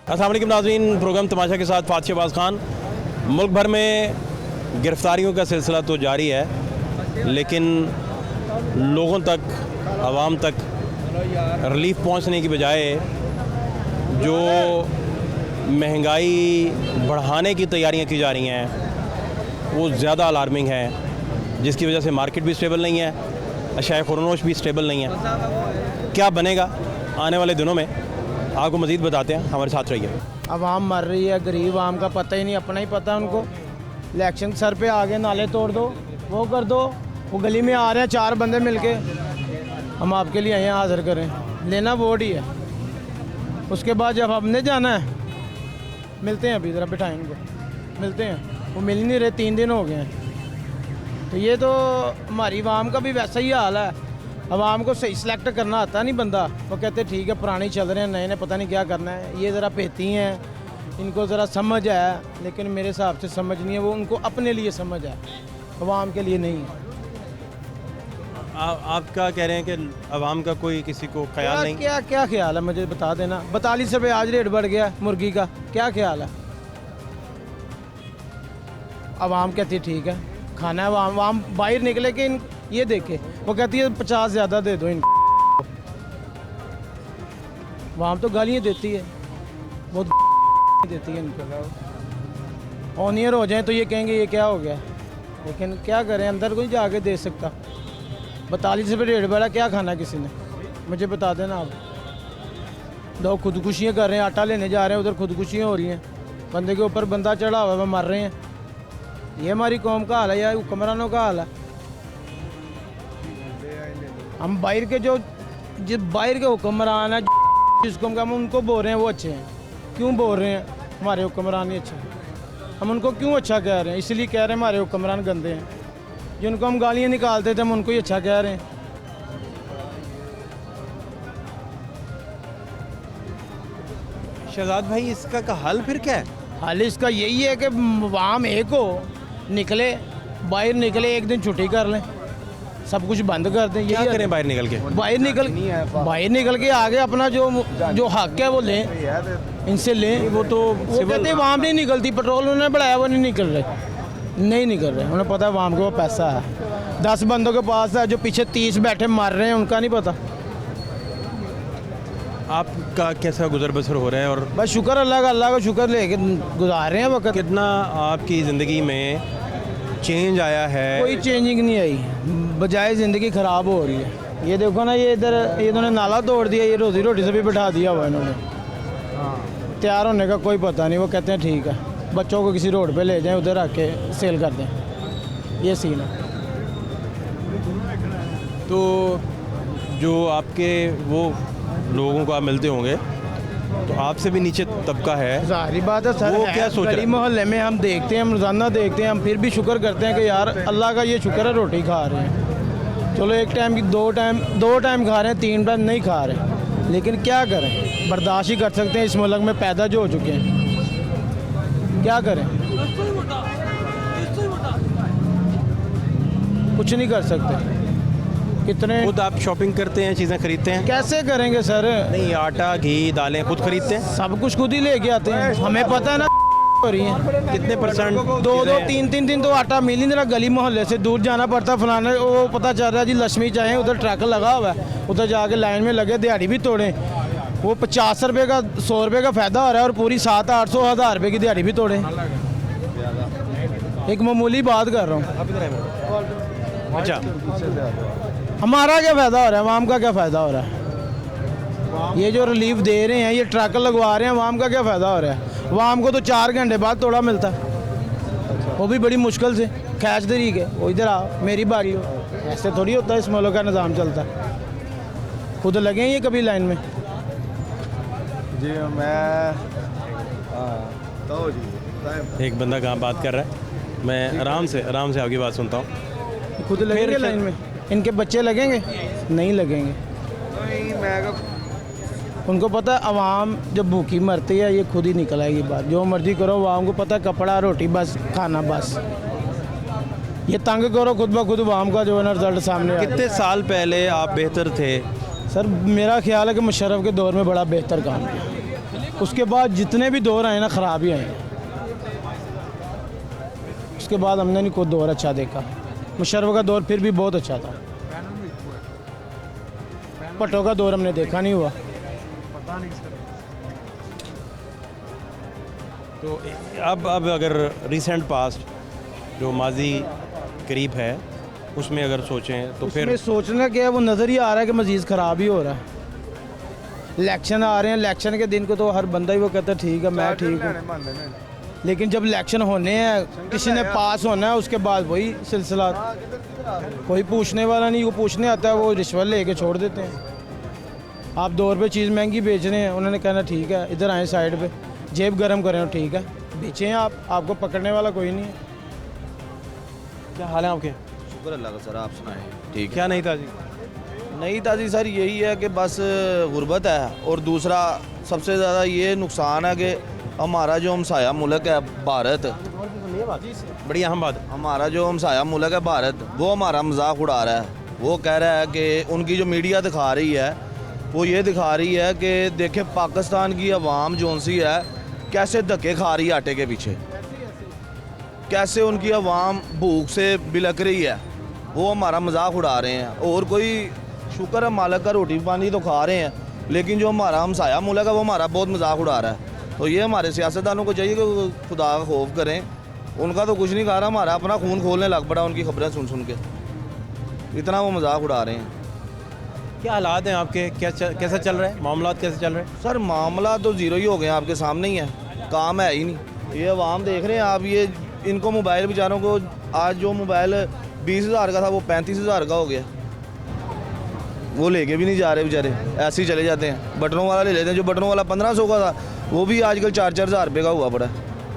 अस्सलाम वालेकुम नाज़रीन, प्रोग्राम तमाशा के साथ फ़ातिह शहबाज खान। मुल्क भर में गिरफ़्तारियों का सिलसिला तो जारी है, लेकिन लोगों तक, आवाम तक रिलीफ पहुंचने की बजाय जो महंगाई बढ़ाने की तैयारियां की जा रही हैं वो ज़्यादा अलार्मिंग है, जिसकी वजह से मार्केट भी स्टेबल नहीं है, अशाए खुरनोश भी स्टेबल नहीं है। क्या बनेगा आने वाले दिनों में, आपको मज़ीद बताते हैं, हमारे साथ रहिए। आवाम मर रही है, गरीब आम का पता ही नहीं, अपना ही पता है उनको। इलेक्शन सर पे आ गए, नाले तोड़ दो, वो कर दो, वो गली में आ रहे हैं 4 बंदे मिलके, हम आपके लिए यहाँ हाजिर करें, लेना वोट ही है। उसके बाद जब हमने जाना है, मिलते हैं, अभी ज़रा बिठाएं इनको, मिलते हैं, वो मिल ही नहीं रहे, 3 दिन हो गए हैं। तो ये तो हमारी आवाम का भी वैसा ही हाल है। आवाम को सही सिलेक्ट करना आता नहीं बंदा, वो कहते ठीक है पुराने चल रहे हैं, नए नए पता नहीं क्या करना है। ये ज़रा पेती हैं, इनको ज़रा समझ है, लेकिन मेरे हिसाब से समझ नहीं है, वो उनको अपने लिए समझ है, आवाम के लिए नहीं है। आपका कह रहे हैं कि आवाम का कोई किसी को ख्याल नहीं? क्या क्या ख्याल है, मुझे बता देना। 42 रुपये आज रेट बढ़ गया मुर्गी का, क्या ख्याल है? आवाम कहती ठीक है खाना है, आवाम बाहर निकले कि ये देखे, वो कहती है 50 ज़्यादा दे दो इनको। आवाम तो गालियाँ देती है, बहुत देती है इनको। ऑनियर हो जाए तो ये कहेंगे ये क्या हो गया, लेकिन क्या करें, अंदर कोई जाके दे सकता। 42 रुपये रेट बढ़ा, क्या खाना किसी ने, मुझे बता देना आप। लोग खुदकुशियाँ कर रहे हैं, आटा लेने जा रहे हैं, उधर खुदकुशियाँ हो रही हैं, बंदे के ऊपर बंदा चढ़ा हुआ है, मर रहे हैं। ये हमारी कौम का हाल है या हुक्मरानों का हाल है? हम बाहर के जो बाहर के हुक्मरान है, जिसको हम उनको बोल रहे हैं वो अच्छे हैं। क्यों बोल रहे हैं हमारे हुक्मरान ही अच्छे हैं? हम उनको क्यों अच्छा कह रहे हैं? इसलिए कह रहे हैं हमारे हुक्मरान गंदे हैं। जिनको हम गालियाँ निकालते थे हम उनको ही अच्छा कह रहे हैं। शहजाद भाई, इसका का हल फिर क्या है? हाल इसका यही है कि आवाम एक हो, निकले, बाहर निकले, एक दिन छुट्टी कर लें, सब कुछ बंद कर दें। क्या करें बाहर निकल के? बाहर निकल के आगे अपना जो हक है वो लें, इनसे लें। वो कहते हैं आवाम नहीं निकलती, पेट्रोल उन्होंने बढ़ाया, वो नहीं निकल रहे, उन्हें पता है आवाम के वो पैसा है। 10 बंदों के पास है, जो पीछे 30 बैठे मार रहे हैं, उनका नहीं पता। आपका कैसा गुजर बसर हो रहा है? और बस शुक्र अल्लाह का शुक्र लेके गुजार रहे हैं वक्त। कितना आपकी ज़िंदगी में चेंज आया है? कोई चेंजिंग नहीं आई, बजाय ज़िंदगी ख़राब हो रही है। ये देखो ना, ये इधर इन्होंने नाला तोड़ दिया, ये रोज़ी रोटी से भी बिठा दिया हुआ इन्होंने। तैयार होने का कोई पता नहीं, वो कहते हैं ठीक है, बच्चों को किसी रोड पे ले जाएं, उधर आके सेल कर दें, ये सीन है। तो जो आपके वो लोगों को आप मिलते होंगे, तो आपसे भी नीचे तबका है, ज़ाहिर बात है सर, वो क्या सोच रहे गली मोहल्ले में हम देखते हैं, हम रोज़ाना देखते हैं, हम फिर भी शुक्र करते हैं कि यार अल्लाह का ये शुक्र है रोटी खा रहे हैं। चलो एक टाइम की दो टाइम खा रहे हैं, 3 टाइम नहीं खा रहे, लेकिन क्या करें, बर्दाश्त ही कर सकते हैं। इस मुल्क में पैदा जो हो चुके हैं, क्या करें, कुछ नहीं कर सकते। कितने खुद आप शॉपिंग करते हैं, चीज़ें खरीदते हैं? कैसे करेंगे सर? नहीं, आटा, घी, दालें खुद खरीदते हैं? सब कुछ खुद ही लेके आते हैं, हमें पता है ना हो रही है। कितने परसेंट? 2-3 दिन तो आटा मिल ही नहीं रहा, गली मोहल्ले से दूर जाना पड़ता फलाने, वो पता चल रहा है जी लक्ष्मी चाहे, उधर ट्रक लगा हुआ है, उधर जाके लाइन में लगे, दिहाड़ी भी तोड़े, वो 50 रुपये का 100 रुपये का फ़ायदा हो रहा है, और पूरी 700-800 हज़ार रुपये की दिहाड़ी भी तोड़े। एक मामूली बात कर रहा हूँ। अच्छा, हमारा क्या फ़ायदा हो रहा है, आवाम का क्या फ़ायदा हो रहा है? ये जो रिलीफ दे रहे हैं, ये ट्रक लगवा रहे हैं, आवाम का क्या फ़ायदा हो रहा है? आवाम को तो 4 घंटे बाद तोड़ा मिलता है, वो भी बड़ी मुश्किल से, खैच तरीके, वो इधर आओ मेरी बारी हो, ऐसे थोड़ी होता है इस मुल्क का निज़ाम चलता है। खुद लगे हैं ये कभी लाइन में? जी मैं तो जी एक बंदा कहाँ बात कर रहा है, मैं आराम से आपकी बात सुनता हूँ। खुद लगेंगे लाइन में? इनके बच्चे लगेंगे? नहीं लगेंगे। उनको पता है आवाम जब भूखी मरती है, ये खुद ही निकल आएगी बात, जो मर्जी करो, आवाम को पता है कपड़ा रोटी बस खाना बस। ये तंग करो खुद ब खुद आवाम का जो है ना रिजल्ट सामने आ। कितने साल पहले आप बेहतर थे? सर मेरा ख्याल है कि मुशर्रफ के दौर में बड़ा बेहतर काम किया। उसके बाद जितने भी दौर आए ना ख़राब ही आए हैं। उसके बाद हमने नहीं कोई दौर अच्छा देखा। मुशर्रफ का दौर फिर भी बहुत अच्छा था, भुट्टो का दौर हमने देखा नहीं हुआ। तो अब अगर रिसेंट पास्ट जो माजी करीब है उसमें अगर सोचें तो फिर उसमें सोचना क्या है, वो नज़र ही आ रहा है कि मज़ीद ख़राब ही हो रहा है। इलेक्शन आ रहे हैं, इलेक्शन के दिन को तो हर बंदा ही वो कहता है ठीक है मैं ठीक हूँ, लेकिन जब इलेक्शन होने हैं किसी ने पास होना है उसके बाद वही सिलसिला, कोई पूछने वाला नहीं, वो पूछने आता है वो रिश्वत लेके छोड़ देते हैं। आप 2 रुपये चीज़ महंगी बेच रहे हैं, उन्होंने कहना ठीक है इधर आए साइड पे, जेब गर्म करें ठीक है बेचें आप, आपको पकड़ने वाला कोई नहीं है। क्या हाल है आपके? शुक्र अल्लाह का सर, आप सुनाएं? ठीक क्या नहीं था जी? नहीं था जी सर, यही है कि बस गुर्बत है, और दूसरा सबसे ज़्यादा ये नुकसान है कि हमारा जो हमसाया मुल्क है भारत, बड़ी अहम बात है। हमारा जो हमसाया मुल्क है भारत, वो हमारा मजाक उड़ा रहा है। वो कह रहा है कि उनकी जो मीडिया दिखा रही है वो ये दिखा रही है कि देखें पाकिस्तान की आवाम जौन सी है कैसे धक्के खा रही है आटे के पीछे, कैसे उनकी आवाम भूख से बिलक रही है, वो हमारा मजाक उड़ा रहे हैं। और कोई शुक्र है मालिक का, रोटी पानी तो खा रहे हैं, लेकिन जो हमारा हमसाया मुल्क है वो हमारा बहुत मजाक उड़ा रहा है। तो ये हमारे सियासतदानों को चाहिए कि खुदा का खौफ करें। उनका तो कुछ नहीं खा रहा, हमारा अपना खून खोलने लग पड़ा उनकी खबरें सुन सुन के, इतना वो मजाक उड़ा रहे हैं। क्या हालात हैं आपके? कैसा चल रहा है मामला, कैसे चल रहे हैं? सर मामला तो ज़ीरो ही हो गए, आपके सामने ही है, काम है ही नहीं। ये अवाम देख रहे हैं आप, ये इनको मोबाइल बेचारों को, आज जो मोबाइल 20,000 का था वो 35,000 का हो गया, वो लेके भी नहीं जा रहे बेचारे, ऐसे ही चले जाते हैं। बटनों वाला ले लेते हैं, जो बटनों वाला 1500 का था वो भी आजकल 4-4 हज़ार रुपये का हुआ पड़ा है।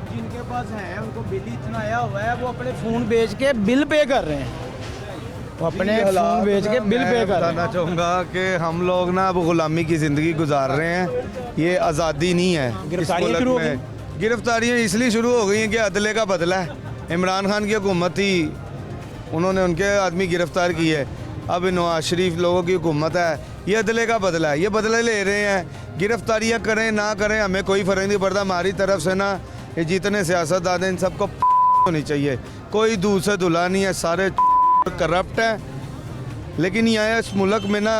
जिनके पास है उनको बिल इतना आया हुआ है, वो अपने फ़ोन बेच के बिल पे कर रहे हैं, वो अपने फ़ोन बेच के बिल पे कर रहे हैं। बताना चाहूँगा कि हम लोग ना अब गुलामी की ज़िंदगी गुजार रहे हैं, ये आज़ादी नहीं है। इस गिरफ्तारियां मुल्क शुरू हो में गिरफ्तारियाँ इसलिए शुरू हो गई हैं कि अदले का बदला है। इमरान खान की हुकूमत थी, उन्होंने उनके आदमी गिरफ्तार किए, अब नवाज शरीफ लोगों की हुकूमत है, ये अदले का बदला है, ये बदले ले रहे हैं। गिरफ्तारियाँ करें ना करें हमें कोई फ़र्क नहीं पड़ता, हमारी तरफ से ना ये जितने सियासतदान हैं इन सबको होनी चाहिए, कोई दूध से धुला नहीं है, सारे करप्ट हैं। लेकिन यहाँ इस मुल्क में ना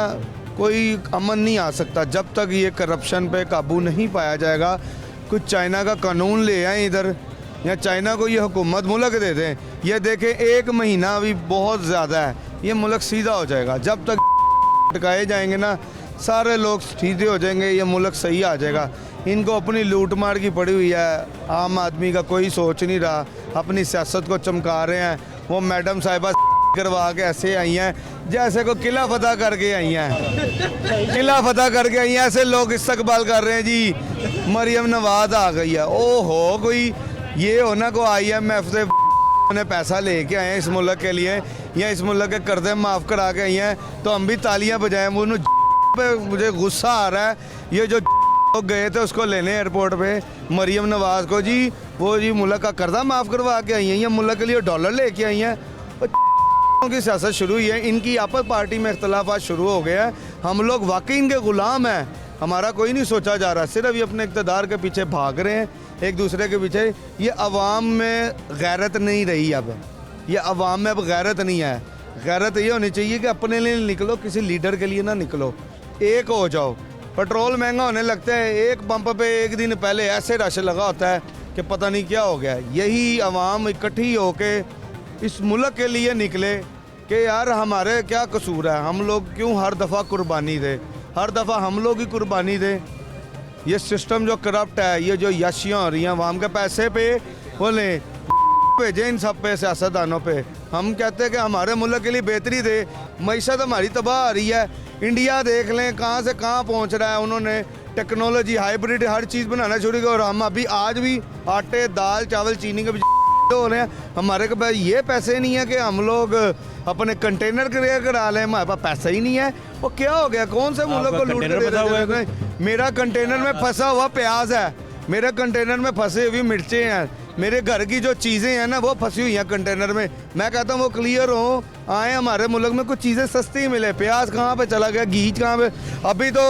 कोई अमन नहीं आ सकता जब तक ये करप्शन पे काबू नहीं पाया जाएगा। कुछ चाइना का कानून ले आए इधर, या चाइना को ये हुकूमत मुल्क दे दें, ये देखें 1 महीना अभी बहुत ज़्यादा है, ये मुल्क सीधा हो जाएगा। जब तक टकाए जाएंगे ना सारे लोग सीधे हो जाएंगे, ये मुल्क सही आ जाएगा। इनको अपनी लूट मार की पड़ी हुई है, आम आदमी का कोई सोच नहीं रहा, अपनी सियासत को चमका रहे हैं। वो मैडम साहिबा करवा के ऐसे आई हैं जैसे को किला फतह करके आई हैं, किला फतह करके आई हैं, ऐसे लोग इस्तकबाल कर रहे हैं जी मरियम नवाज आ गई है। ओहो, कोई ये हो ना को IMF से ने पैसा लेके आए हैं इस मुल्क के लिए, या इस मुल्क के कर्जे माफ़ करा के आई हैं, तो हम भी तालियां बजाएं। पे मुझे गुस्सा आ रहा है, ये जो लोग गए थे उसको लेने एयरपोर्ट पे मरियम नवाज को जी, वो जी मुल्क का कर्जा माफ़ करवा के आई हैं, या मुल्क के लिए डॉलर लेके आई हैं। की सियासत शुरू हुई है, इनकी आपस पार्टी में इख्तलाफात शुरू हो गया है। हम लोग वाकई इनके ग़ुलाम हैं, हमारा कोई नहीं सोचा जा रहा, सिर्फ ये अपने इक़्तिदार के पीछे भाग रहे हैं, एक दूसरे के पीछे। ये अवाम में गैरत नहीं रही, अब ये अवाम में अब गैरत नहीं है। गैरत ये होनी चाहिए कि अपने लिए निकलो, किसी लीडर के लिए ना निकलो, एक हो जाओ। पेट्रोल महंगा होने लगता है, एक पंप पे एक दिन पहले ऐसे रश लगा होता है कि पता नहीं क्या हो गया। यही अवाम इकट्ठी होके इस मुल्क के लिए निकले कि यार हमारे क्या कसूर है, हम लोग क्यों हर दफ़ा कुर्बानी दे, हर दफ़ा हम लोग ही कुर्बानी दे। ये सिस्टम जो करप्ट है, ये जो याशियाँ हो रही हैं अवाम के पैसे पे, बोले भेजें इन सब पे, सियासतदानों पे। हम कहते हैं कि हमारे मुल्क के लिए बेहतरी दे, मईशत हमारी तबाह आ रही है। इंडिया देख लें कहाँ से कहाँ पहुँच रहा है, उन्होंने टेक्नोलॉजी हाइब्रिड हर चीज़ बनाना शुरू किया, और हम अभी आज भी आटे दाल चावल चीनी के हो रहे हैं। हमारे के पास ये पैसे नहीं है कि हम लोग अपने कंटेनर करा लें, हमारे पास पैसा ही नहीं है। वो क्या हो गया, कौन से मुल्क को लूट के? मेरा कंटेनर में फंसा हुआ प्याज है, मेरे कंटेनर में फंसे हुई मिर्चें हैं, मेरे घर की जो चीज़ें हैं ना वो फंसी हुई हैं कंटेनर में। मैं कहता हूँ वो क्लियर हो, आए हमारे मुल्क में कुछ चीज़ें सस्ती मिले। प्याज कहाँ पे चला गया, घी कहाँ पे? अभी तो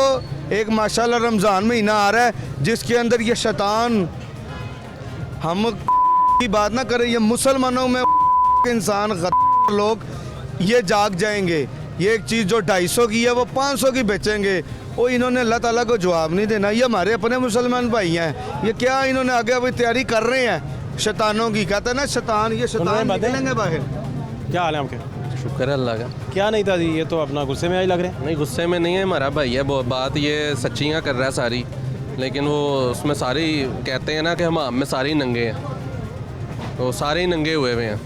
एक माशाल्लाह रमज़ान महीना आ रहा है जिसके अंदर ये शैतान, हम की बात ना करें, ये मुसलमानों में इंसान लोग ये जाग जाएंगे। ये एक चीज़ जो 250 की है वो 500 की बेचेंगे। वो इन्होंने अल्लाह ताला को जवाब नहीं देना। ये हमारे अपने मुसलमान भाई हैं, ये क्या इन्होंने आगे अभी तैयारी कर रहे हैं शैतानों की। कहते हैं ना शैतान, ये शैतान निकलेंगे बाहर। क्या हाल है आपके? शुक्र है अल्लाह का। क्या नहीं था जी, ये तो अपना गुस्से में आज लग रहे हैं। नहीं गुस्से में नहीं है, हमारा भाई है, बात ये सच्चियाँ कर रहा है सारी, लेकिन वो उसमें सारी कहते हैं ना कि हम में सारे ही नंगे हैं, तो सारे ही नंगे हुए हुए हैं,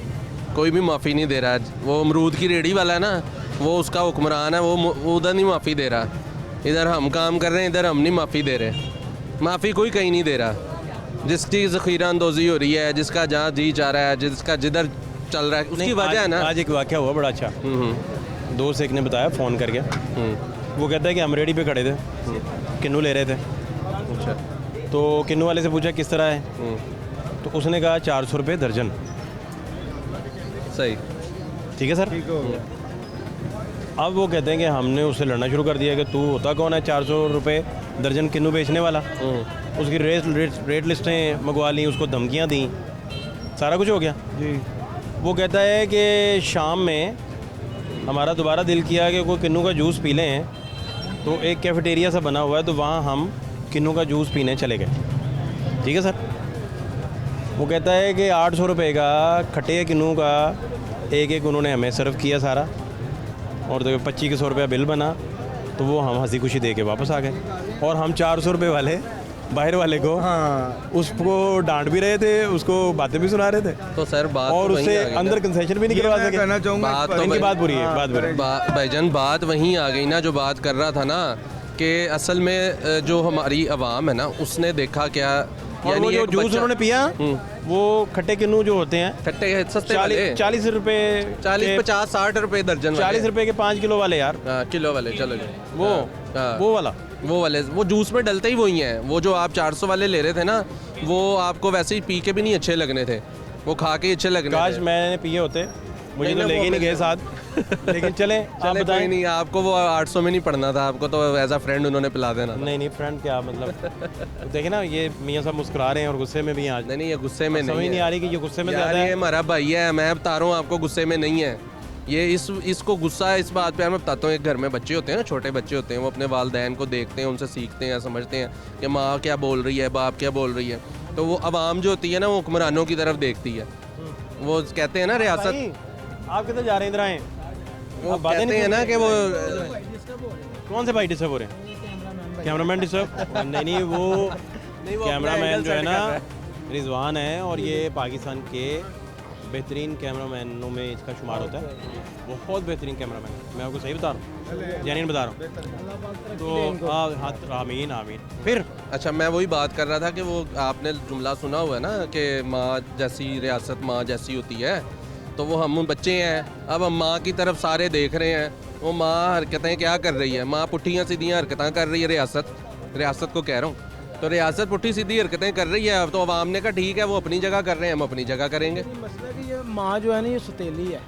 कोई भी माफ़ी नहीं दे रहा है। वो अमरूद की रेडी वाला है ना, वो उसका हुक्मरान है, वो उधर नहीं माफ़ी दे रहा, इधर हम काम कर रहे हैं, इधर हम नहीं माफ़ी दे रहे। माफ़ी कोई कहीं नहीं दे रहा। जिसकी ज़ख़ीरा अंदोज़ी हो रही है, जिसका जहाँ जी जा रहा है, जिसका जिधर चल रहा है, उसकी वजह है ना। आज एक वाक़या हुआ बड़ा अच्छा। दोस्त एक ने बताया फ़ोन करके, वो कहता है कि हम रेडी पे खड़े थे, किन्नू ले रहे थे। अच्छा। तो किन्नू वाले से पूछा किस तरह है, तो उसने कहा 400 रुपये दर्जन। सही, ठीक है सर। अब वो कहते हैं कि हमने उससे लड़ना शुरू कर दिया कि तू होता कौन है 400 रुपये दर्जन किन्नू बेचने वाला। उसकी रेट लिस्टें मंगवा ली, उसको धमकियाँ दी, सारा कुछ हो गया जी। वो कहता है कि शाम में हमारा दोबारा दिल किया कि कोई किन्नू का जूस पी लें, तो एक कैफेटेरिया सा बना हुआ है, तो वहाँ हम किन्नू का जूस पीने चले गए। ठीक है सर। वो कहता है कि 800 रुपये का खट्टे किन्नू का एक उन्होंने हमें सर्व किया सारा, और तो 2500 रुपया बिल बना, तो वो हम हंसी खुशी दे के वापस आ गए। और हम 400 रुपये वाले बाहर वाले को उसको डांट भी रहे थे, उसको बातें भी सुना रहे थे, तो सर बात और तो उससे वहीं आ गई ना। अंदर कंसेशन भी नहीं करवा सके। कहना चाहूँगा बात तो इनकी भाई- बात बुरी है, बात बुरी है। भाईजान बात वहीं आ गई ना, जो बात कर रहा था ना, कि असल में जो हमारी आवाम है ना, उसने देखा क्या, और वो जो एक जूस बच्चा- उन्होंने पिया, वो खट्टे किन्नू जो होते हैं खट्टे सस्ते वाले 40 रुपये 40 50 60 रुपए दर्जन वाले। 40 रुपये के 5 किलो वाले यार, हाँ, किलो वाले, चलो जी। वो हाँ। वो वाला। वो वाले वो जूस में डलते ही वही हैं। वो जो आप 400 वाले ले रहे थे ना, वो आपको वैसे ही पी के भी नहीं अच्छे लगने थे, वो खा के अच्छे लगने काश थे। मैंने पिए होते, मुझे नहीं, तो वो लेके नहीं अपने- गए साथ। लेकिन चले आप चले कोई बताएं। नहीं, आपको वो 800 में नहीं पढ़ना था, आपको तो एज अ फ्रेंड उन्होंने पिला देना था। नहीं फ्रेंड क्या मतलब। देखिए ना, ये मियाँ साहब मुस्कुरा रहे हैं और गुस्से में भी हैं आज। नहीं ये गुस्से में समझ नहीं नहीं है आ रही कि ये गुस्से में यार, ज़्यादा ये है। हमारा भाई है, मैं बता रहा हूँ आपको, गुस्से में नहीं है ये। इसको गुस्सा है इस बात पे, मैं बताता हूँ। एक घर में बच्चे होते हैं ना, छोटे बच्चे होते हैं, वो अपने वालिदैन को देखते हैं, उनसे सीखते हैं, समझते हैं कि माँ क्या बोल रही है, बाप क्या बोल रही है। तो वो आवाम जो होती है ना, वो हुक्मरानों की तरफ देखती है। वो कहते हैं ना रियासत, भाई, आप किधर जा रहे हैं? इधर आए। वो आप बातें कहते नहीं हैं ना सुन कि वो कौन से भाई डिस्टर्ब हो रहे हैं? Cameraman disturb? नहीं वो कैमरामैन जो है ना रिजवान है, और ये पाकिस्तान के बेहतरीन कैमरामैनों में इसका शुमार होता है। बहुत बेहतरीन कैमरामैन, मैं आपको सही बता रहा हूँ, जेन्युइन बता रहा हूँ। तो हाँ, आमीन आमीन। फिर अच्छा, मैं वही बात कर रहा था कि वो आपने जुमला सुना हुआ है ना कि माँ जैसी रियासत माँ जैसी होती है, तो वो हम बच्चे हैं, अब हम माँ की तरफ सारे देख रहे हैं, वो माँ हरकतें क्या कर रही है, माँ पुट्ठियाँ सीधियाँ हरकतें कर रही है, रियासत को कह रहा हूँ, तो रियासत पुट्ठी सीधी हरकतें कर रही है। अब तो अवाम ने कहा ठीक है, वो अपनी जगह कर रहे हैं, हम अपनी जगह करेंगे। मसला कि ये माँ जो है ना, ये सतीली है।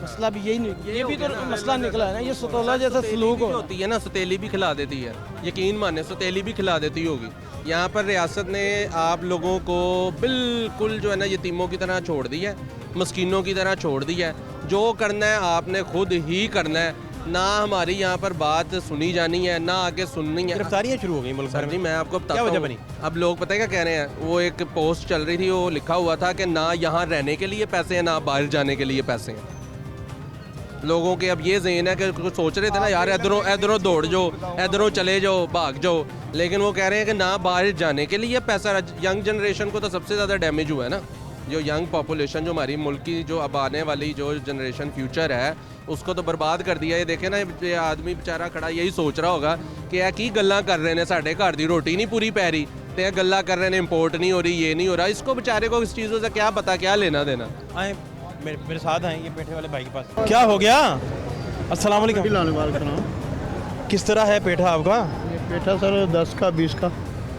मसला भी यही नहीं, ये भी तो मसला निकला है ना, ये सतोला जैसा सलूक हो। होती है ना, सतीली भी खिला देती है, यकीन माने सतीली भी खिला देती होगी। यहाँ पर रियासत ने आप लोगों को बिल्कुल जो है ना यतीमों की तरह छोड़ दी है, मस्कीनों की तरह छोड़ दी है। जो करना है आपने खुद ही करना है, ना हमारी यहाँ पर बात सुनी जानी है, ना आगे सुननी है। गिरफ्तारियाँ शुरू हो गई मुल्क भर सर जी में। मैं आपको बताता क्या वजह हूँ। बनी? अब लोग पता है क्या कह रहे हैं, वो एक पोस्ट चल रही थी, वो लिखा हुआ था कि ना यहाँ रहने के लिए पैसे हैं, ना बाहर जाने के लिए पैसे हैं। लोगों के अब ये ज़हन है कि कुछ सोच रहे थे ना यार, इधरों दौड़ जाओ, इधरों चले जाओ, भाग जाओ, लेकिन वो कह रहे हैं कि ना बाहर जाने के लिए पैसा। यंग जनरेशन को तो सबसे ज़्यादा डैमेज हुआ है ना, जो यंग पॉपुलेशन, जो हमारी मुल्क की जो अब आने वाली जो जनरेशन फ्यूचर है, उसको तो बर्बाद कर दिया। ये देखे ना, ये आदमी बेचारा खड़ा यही सोच रहा होगा कि यार की गल्ला कर रहे हैं, साढ़े घर दी रोटी नहीं पूरी पै रही, तो गल्ला कर रहे हैं इंपोर्ट नहीं हो रही, ये नहीं हो रहा। इसको बेचारे को इस चीज़ों से क्या पता, क्या लेना देना। आए मेरे साथ आए ये पेठे वाले भाई के पास। क्या हो गया? अस्सलाम वालेकुम। किस तरह है पेठा आपका? ये पेठा सर 10 का 20 का।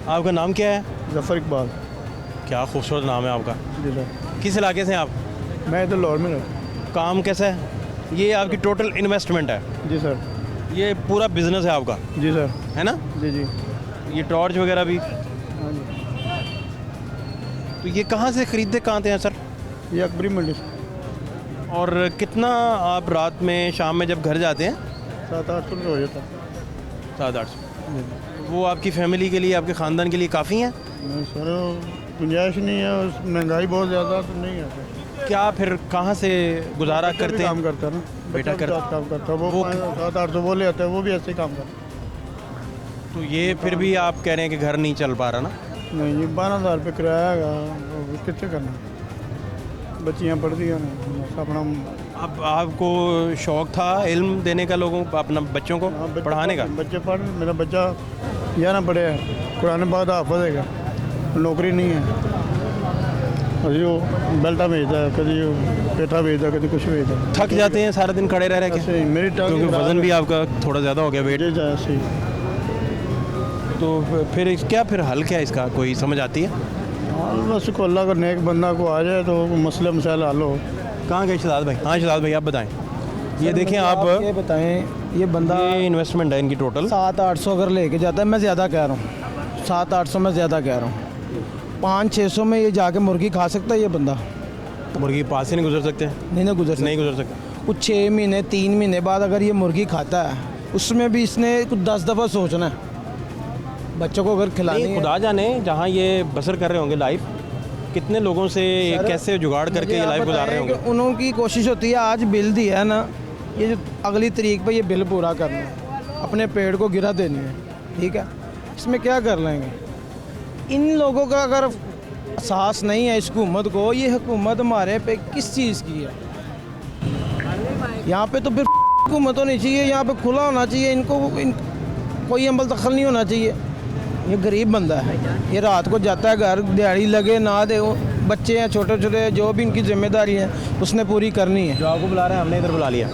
आपका नाम क्या है? जफ़र इकबाल। क्या खूबसूरत नाम है आपका। जी सर। किस इलाके से हैं आप? मैं इधर लाहौर में रहूँ। काम कैसा है? ये आपकी टोटल इन्वेस्टमेंट है, जी सर। ये पूरा बिजनेस है आपका, जी सर। है ना? जी जी। ये टॉर्च वगैरह भी, हाँ जी। तो ये कहाँ से खरीदते कहाँ थे हैं सर? ये अकबरी मंडी से और कितना आप रात में शाम में जब घर जाते हैं? 700-800 रुपये हो जाता। 700-800। वो आपकी फैमिली के लिए, आपके ख़ानदान के लिए काफ़ी हैं? नहीं सर, गुंजाइश नहीं है, उस महंगाई बहुत ज़्यादा तो नहीं है सर। क्या फिर कहाँ से गुजारा बच्चा भी करते काम हैं? करता है ना, बेटा बच्चा भी कर- साथ काम करता है, वो वो 700-800 वो ले आता है, वो भी ऐसे ही काम करता तो ये फिर भी आप कह रहे हैं कि घर नहीं चल पा रहा ना? है। नहीं, ये 12,000 रुपये किराया है, वो कितने करना, बच्चियाँ पढ़ती हैं ना अपना। अब आपको शौक़ था इल्म देने का लोगों को, अपना बच्चों को हाँ, बच्चे पढ़ाने का? बच्चे पढ़, मेरा बच्चा यह ना पढ़े कुरान पाक हाफ़िज़ है, नौकरी नहीं है। कभी वो बेल्टा भेजता है, कभी वो पेठा भेजता है, कभी कुछ भेजता है। थक जाते हैं सारा दिन खड़े रह के? ऐसे ही मेरी टांग क्योंकि वज़न भी आपका थोड़ा ज़्यादा हो गया, वेट। भेज जाए ऐसे ही। तो फिर क्या फिर हल क्या है इसका, कोई समझ आती है? हाँ, बस को अल्लाह का नेक बंदा को आ जाए तो मसले मसाइल हल हो। कहाँ गए शहजाद भाई? हाँ शहजाद भाई आप बताएं। ये देखें आप, ये बताएं, ये बंदा ये इन्वेस्टमेंट है इनकी टोटल 700-800 अगर लेके जाता है, मैं ज़्यादा कह रहा हूँ, 700-800 में ज़्यादा कह रहा हूँ। 500-600 में ये जाके मुर्गी खा सकता है ये बंदा? मुर्गी पास से नहीं गुजर सकते? नहीं ना गुजर नहीं गुजर सकते। कुछ 6 महीने 3 महीने बाद अगर ये मुर्गी खाता है, उसमें भी इसने कुछ 10 दफ़ा सोचना है बच्चों को अगर खिलानी नहीं, है। खुदा जाने जहाँ ये बसर कर रहे होंगे लाइफ, कितने लोगों से ये सर, कैसे जुगाड़ करके मुझे ये आप लाइफ गुजार रहे बताएं होंगे? कि उन्होंने कोशिश होती है, आज बिल दिया है ना, ये जो अगली तारीख पे ये बिल पूरा करना है, अपने पेड़ को गिरा देनी है, ठीक है? इसमें क्या कर लेंगे? इन लोगों का अगर एहसास नहीं है इस हुकूमत को, ये हुकूमत हमारे पे किस चीज़ की है? यहाँ पे तो फिर हुकूमत होनी चाहिए, यहाँ पे खुला होना चाहिए, इनको कोई अमल दखल नहीं होना चाहिए। ये गरीब बंदा है, ये रात को जाता है घर, दिहाड़ी लगे ना दे, वो बच्चे हैं छोटे छोटे, जो भी इनकी जिम्मेदारी है उसने पूरी करनी है। जो आपको बुला रहे हैं हमने इधर बुला लिया,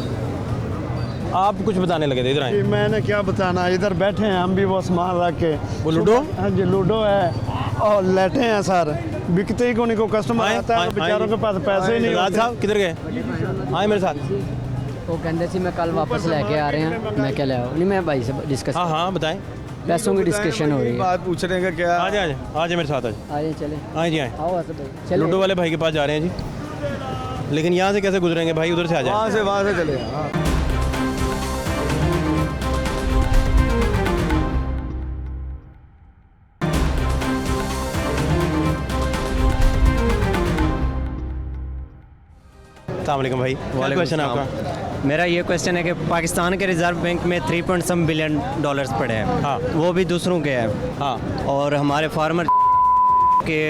आप कुछ बताने लगे थे, इधर आए। मैंने क्या बताना, इधर बैठे हैं हम भी वो सामान रख के। वो लूडो? हाँ जी, लूडो है और लेटे हैं सर, बिकते ही कोई को कस्टमर आए, आता है, आए, बेचारों आए। के पास पैसे ही नहीं शहजाद होते। साहब किधर गए? आए मेरे साथ। वो कहते सी मैं कल वापस लेके आ रहे हैं, मैं क्या ले आऊँ? नहीं, मैं भाई से डिस्कस, हाँ हाँ बताएं। पैसों की डिस्कशन हो रही है। बात पूछने का क्या? आ जाए आ जाए मेरे साथ, आ जाए। आ जाए, चले आए जी आए। आओ असद भाई, चले। लूडो वाले भाई के पास जा रहे हैं जी, लेकिन यहाँ से कैसे गुजरेंगे भाई? उधर से आ जाए। वहाँ से चले। हाँ। अस्सलाम वालेकुम भाई, क्या क्वेश्चन है आपका? मेरा ये क्वेश्चन है कि पाकिस्तान के रिजर्व बैंक में 3 बिलियन डॉलर्स पड़े हैं, हाँ। वो भी दूसरों के हैं, हाँ और हमारे फार्मर के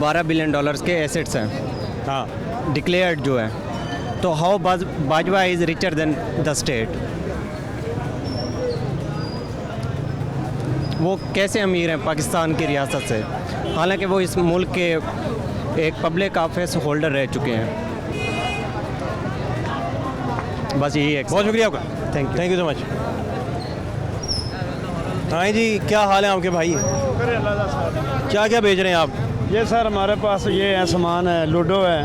12 बिलियन डॉलर्स के एसेट्स हैं हाँ। डिक्लेयर्ड जो है, तो how Bajwa is richer than the state? वो कैसे अमीर हैं पाकिस्तान की रियासत से, हालांकि वो इस मुल्क के एक पब्लिक ऑफिस होल्डर रह चुके हैं? बस यही है। बहुत शुक्रिया आपका, थैंक यू सो मच। हाँ जी, क्या हाल है आपके भाई? क्या क्या बेच रहे हैं आप? ये सर हमारे पास ये है सामान है, लूडो है,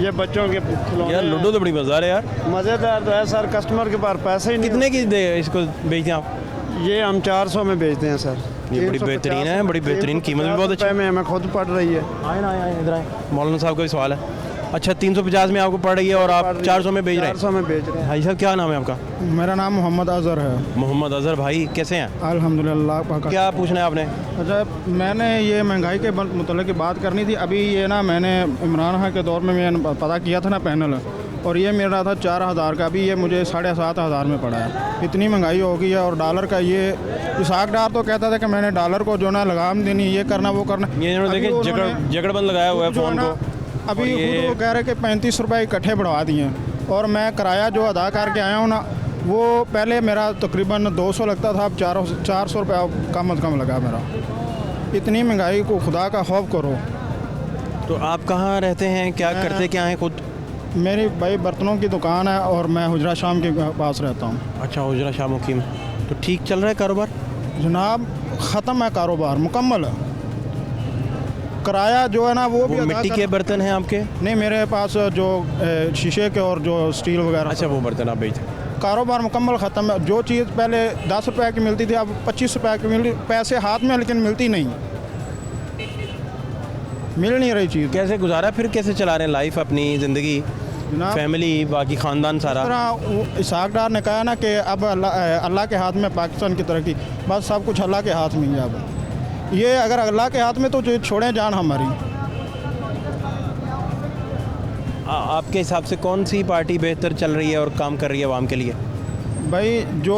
ये बच्चों के खिलौने यार हैं। लूडो तो बड़ी मज़ेदार है यार। मज़ेदार तो है सर, कस्टमर के पास पैसे ही नहीं। कितने की दे इसको बेचते हैं आप? ये हम 400 में बेचते हैं सर। ये बड़ी 350 बेहतरीन है, बड़ी बेहतरीन, कीमत भी बहुत अच्छी रुपए में हमें खुद पड़ रही है। आए ना आए इधर आए, मौलाना साहब का भी सवाल है। अच्छा 350 में आपको पड़ रही है और आप 400 में बेच रहे हैं? 400 में बेच रहे हैं। भाई साहब क्या नाम है आपका? मेरा नाम मोहम्मद अजहर है। मोहम्मद अजहर भाई, कैसे हैं? अल्हम्दुलिल्लाह पाक। क्या पूछना है आपने? अच्छा, मैंने ये महंगाई के मतलब की बात करनी थी। अभी ये ना मैंने इमरान खान के दौर में मैंने पता किया था ना पैनल, और ये मेरा था 4000 का, अभी ये मुझे 7500 में पड़ा है। इतनी महंगाई हो गई है। और डॉलर का ये इसाक डार तो कहता था कि मैंने डॉलर को जो ना लगाम देनी, ये करना वो करना। ये इन्होंने अभी देखे उन्होंने जगड़बंद लगाया हुआ है जो है फ़ोन ना, को। अभी और खुद ये- वो कह रहे कि 35 रुपये इकट्ठे बढ़वा दिए हैं, और मैं किराया जो अदा करके आया हूँ ना, वो पहले मेरा तकरीबन 200 लगता था, अब 400 रुपये कम अज़ कम लगा मेरा। इतनी महंगाई को खुदा का खौफ करो। तो आप कहाँ रहते हैं, क्या करते क्या हैं खुद? मेरी भाई बर्तनों की दुकान है और मैं हुजरा शाम के पास रहता हूँ। अच्छा, हुजरा शाह मुकीम। तो ठीक चल रहा है कारोबार? जनाब ख़त्म है कारोबार, मुकम्मल है। किराया जो है ना वो भी वो अदा मिट्टी के बर्तन हैं आपके? नहीं, मेरे पास जो शीशे के और जो स्टील वगैरह। अच्छा वो बर्तन आप बेचते हैं। कारोबार मुकम्मल ख़त्म है। जो चीज़ पहले 10 रुपए की मिलती थी अब 25 रुपए की मिल, पैसे हाथ में लेकिन मिलती नहीं, मिल नहीं रही चीज़। कैसे गुजारा फिर, कैसे चला रहे हैं लाइफ अपनी ज़िंदगी, जनाब फैमिली, बाकी ख़ानदान सारा? इसाक डार ने कहा ना कि अब अल्लाह के हाथ में पाकिस्तान की तरक्की, बस सब कुछ अल्लाह के हाथ में ही है। अब ये अगर अल्लाह के हाथ में तो छोड़ें जान हमारी। आपके हिसाब से कौन सी पार्टी बेहतर चल रही है और काम कर रही है आवाम के लिए? भाई जो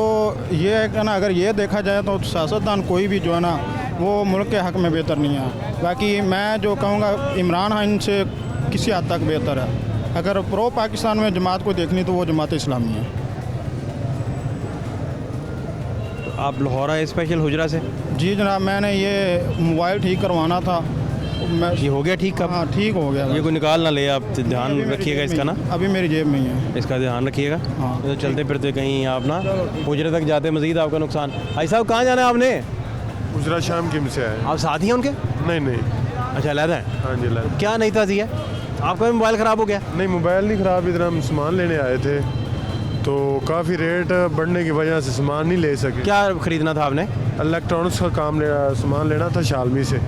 ये है ना, अगर ये देखा जाए तो सियासतदान कोई भी जो है ना वो मुल्क के हक़ में बेहतर नहीं है। बाकी मैं जो कहूँगा इमरान खान से किसी हद तक बेहतर है। अगर प्रो पाकिस्तान में जमात को देखनी तो वो जमात इस्लामी है। तो आप लाहौर आए स्पेशल हुजरा से? जी जनाब, मैंने ये मोबाइल ठीक करवाना था। मैं ये हो गया ठीक कब? हाँ ठीक हो गया। ये कोई निकाल ना ले, आप ध्यान रखिएगा इसका ना, अभी मेरी जेब में ही है, इसका ध्यान रखिएगा। हाँ। तो चलते फिरते कहीं आप ना हुजरे तक जाते मज़ीद आपका नुकसान। भाई साहब कहाँ जाना है आपने? गुजरा शाम किम से आए। आप साथी हैं उनके? नहीं नहीं। अच्छा अलहदा है। हाँ जी अलग। क्या नहीं ताज़ी है? आपका भी मोबाइल ख़राब हो गया? नहीं मोबाइल नहीं ख़राब, इधर हम सामान लेने आए थे तो काफ़ी रेट बढ़ने की वजह से सामान नहीं ले सके। क्या ख़रीदना था आपने? इलेक्ट्रॉनिक्स का सामान लेना था शालमी से,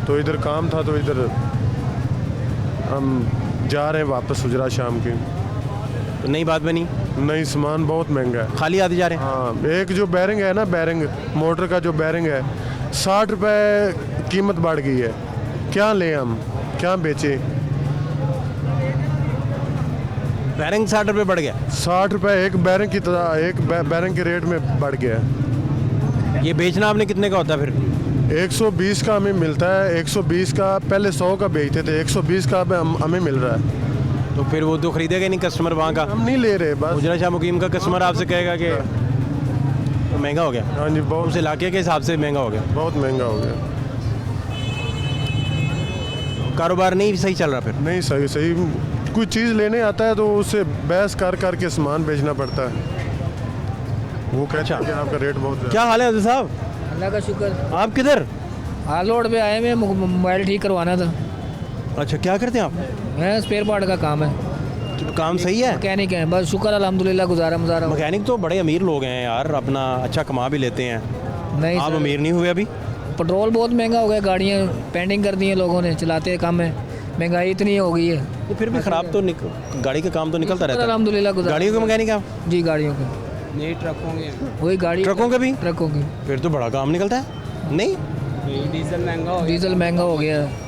तो इधर काम था तो इधर हम जा रहे हैं वापस गुजरा शाम की। तो नई बात बनी? नहीं सामान बहुत महंगा है। खाली आते जा रहे हैं? हाँ, एक जो बैरिंग है ना, बैरिंग मोटर का जो बैरिंग है 60 रुपये कीमत बढ़ गई है। क्या लें हम, क्या बेचें? बैरिंग 60 रुपये बढ़ गया? 60 रुपये एक बैरिंग की तरह, एक बैरिंग के रेट में बढ़ गया है। ये बेचना आपने कितने का होता है फिर? 120 का हमें मिलता है, 120 का पहले 100 का बेचते थे, 120 का हमें मिल रहा है। तो फिर वो तो खरीदेगा नहीं कस्टमर वहाँ का? हम नहीं ले रहे बस। गुजरा शाह मुकीम का कस्टमर आपसे कहेगा कि तो महंगा हो गया? हाँ जी उस बहुत इलाके के हिसाब से महंगा हो गया। बहुत महंगा हो गया। कारोबार नहीं सही चल रहा फिर? नहीं सही सही, कोई चीज़ लेने आता है तो उससे बहस कर के सामान बेचना पड़ता है। वो कहते हैं कि आपका रेट बहुत ज़्यादा। क्या हाल है अब्दुल साहब? अल्लाह का शुक्र। आप किधर? हाल रोड पे आए, मैं मोबाइल ठीक करवाना था। अच्छा क्या करते हैं आप? मैं स्पेयर पार्ट का काम है, तो काम सही है? मैकेनिक है, बस शुक्र अल्हम्दुलिल्लाह, गुजारा मुजारा। मैकेनिक तो बड़े अमीर लोग हैं यार, अपना अच्छा कमा भी लेते हैं। नहीं आप सर, अमीर नहीं हुए अभी? पेट्रोल बहुत महंगा हो गया, गाड़ियाँ पेंडिंग कर दी हैं लोगों ने, चलाते कम है, महंगाई इतनी हो गई है। तो फिर भी ख़राब तो गाड़ी का काम तो निकलता रहता है। अल्हम्दुलिल्लाह गुजारा। गाड़ियों के मैकेनिक आप? जी गाड़ियों के। नहीं ट्रकों के, वही गाड़ी, ट्रकों के भी? ट्रकों के। फिर तो बड़ा काम निकलता है। नहीं डीजल महंगा हो डीजल महंगा हो गया है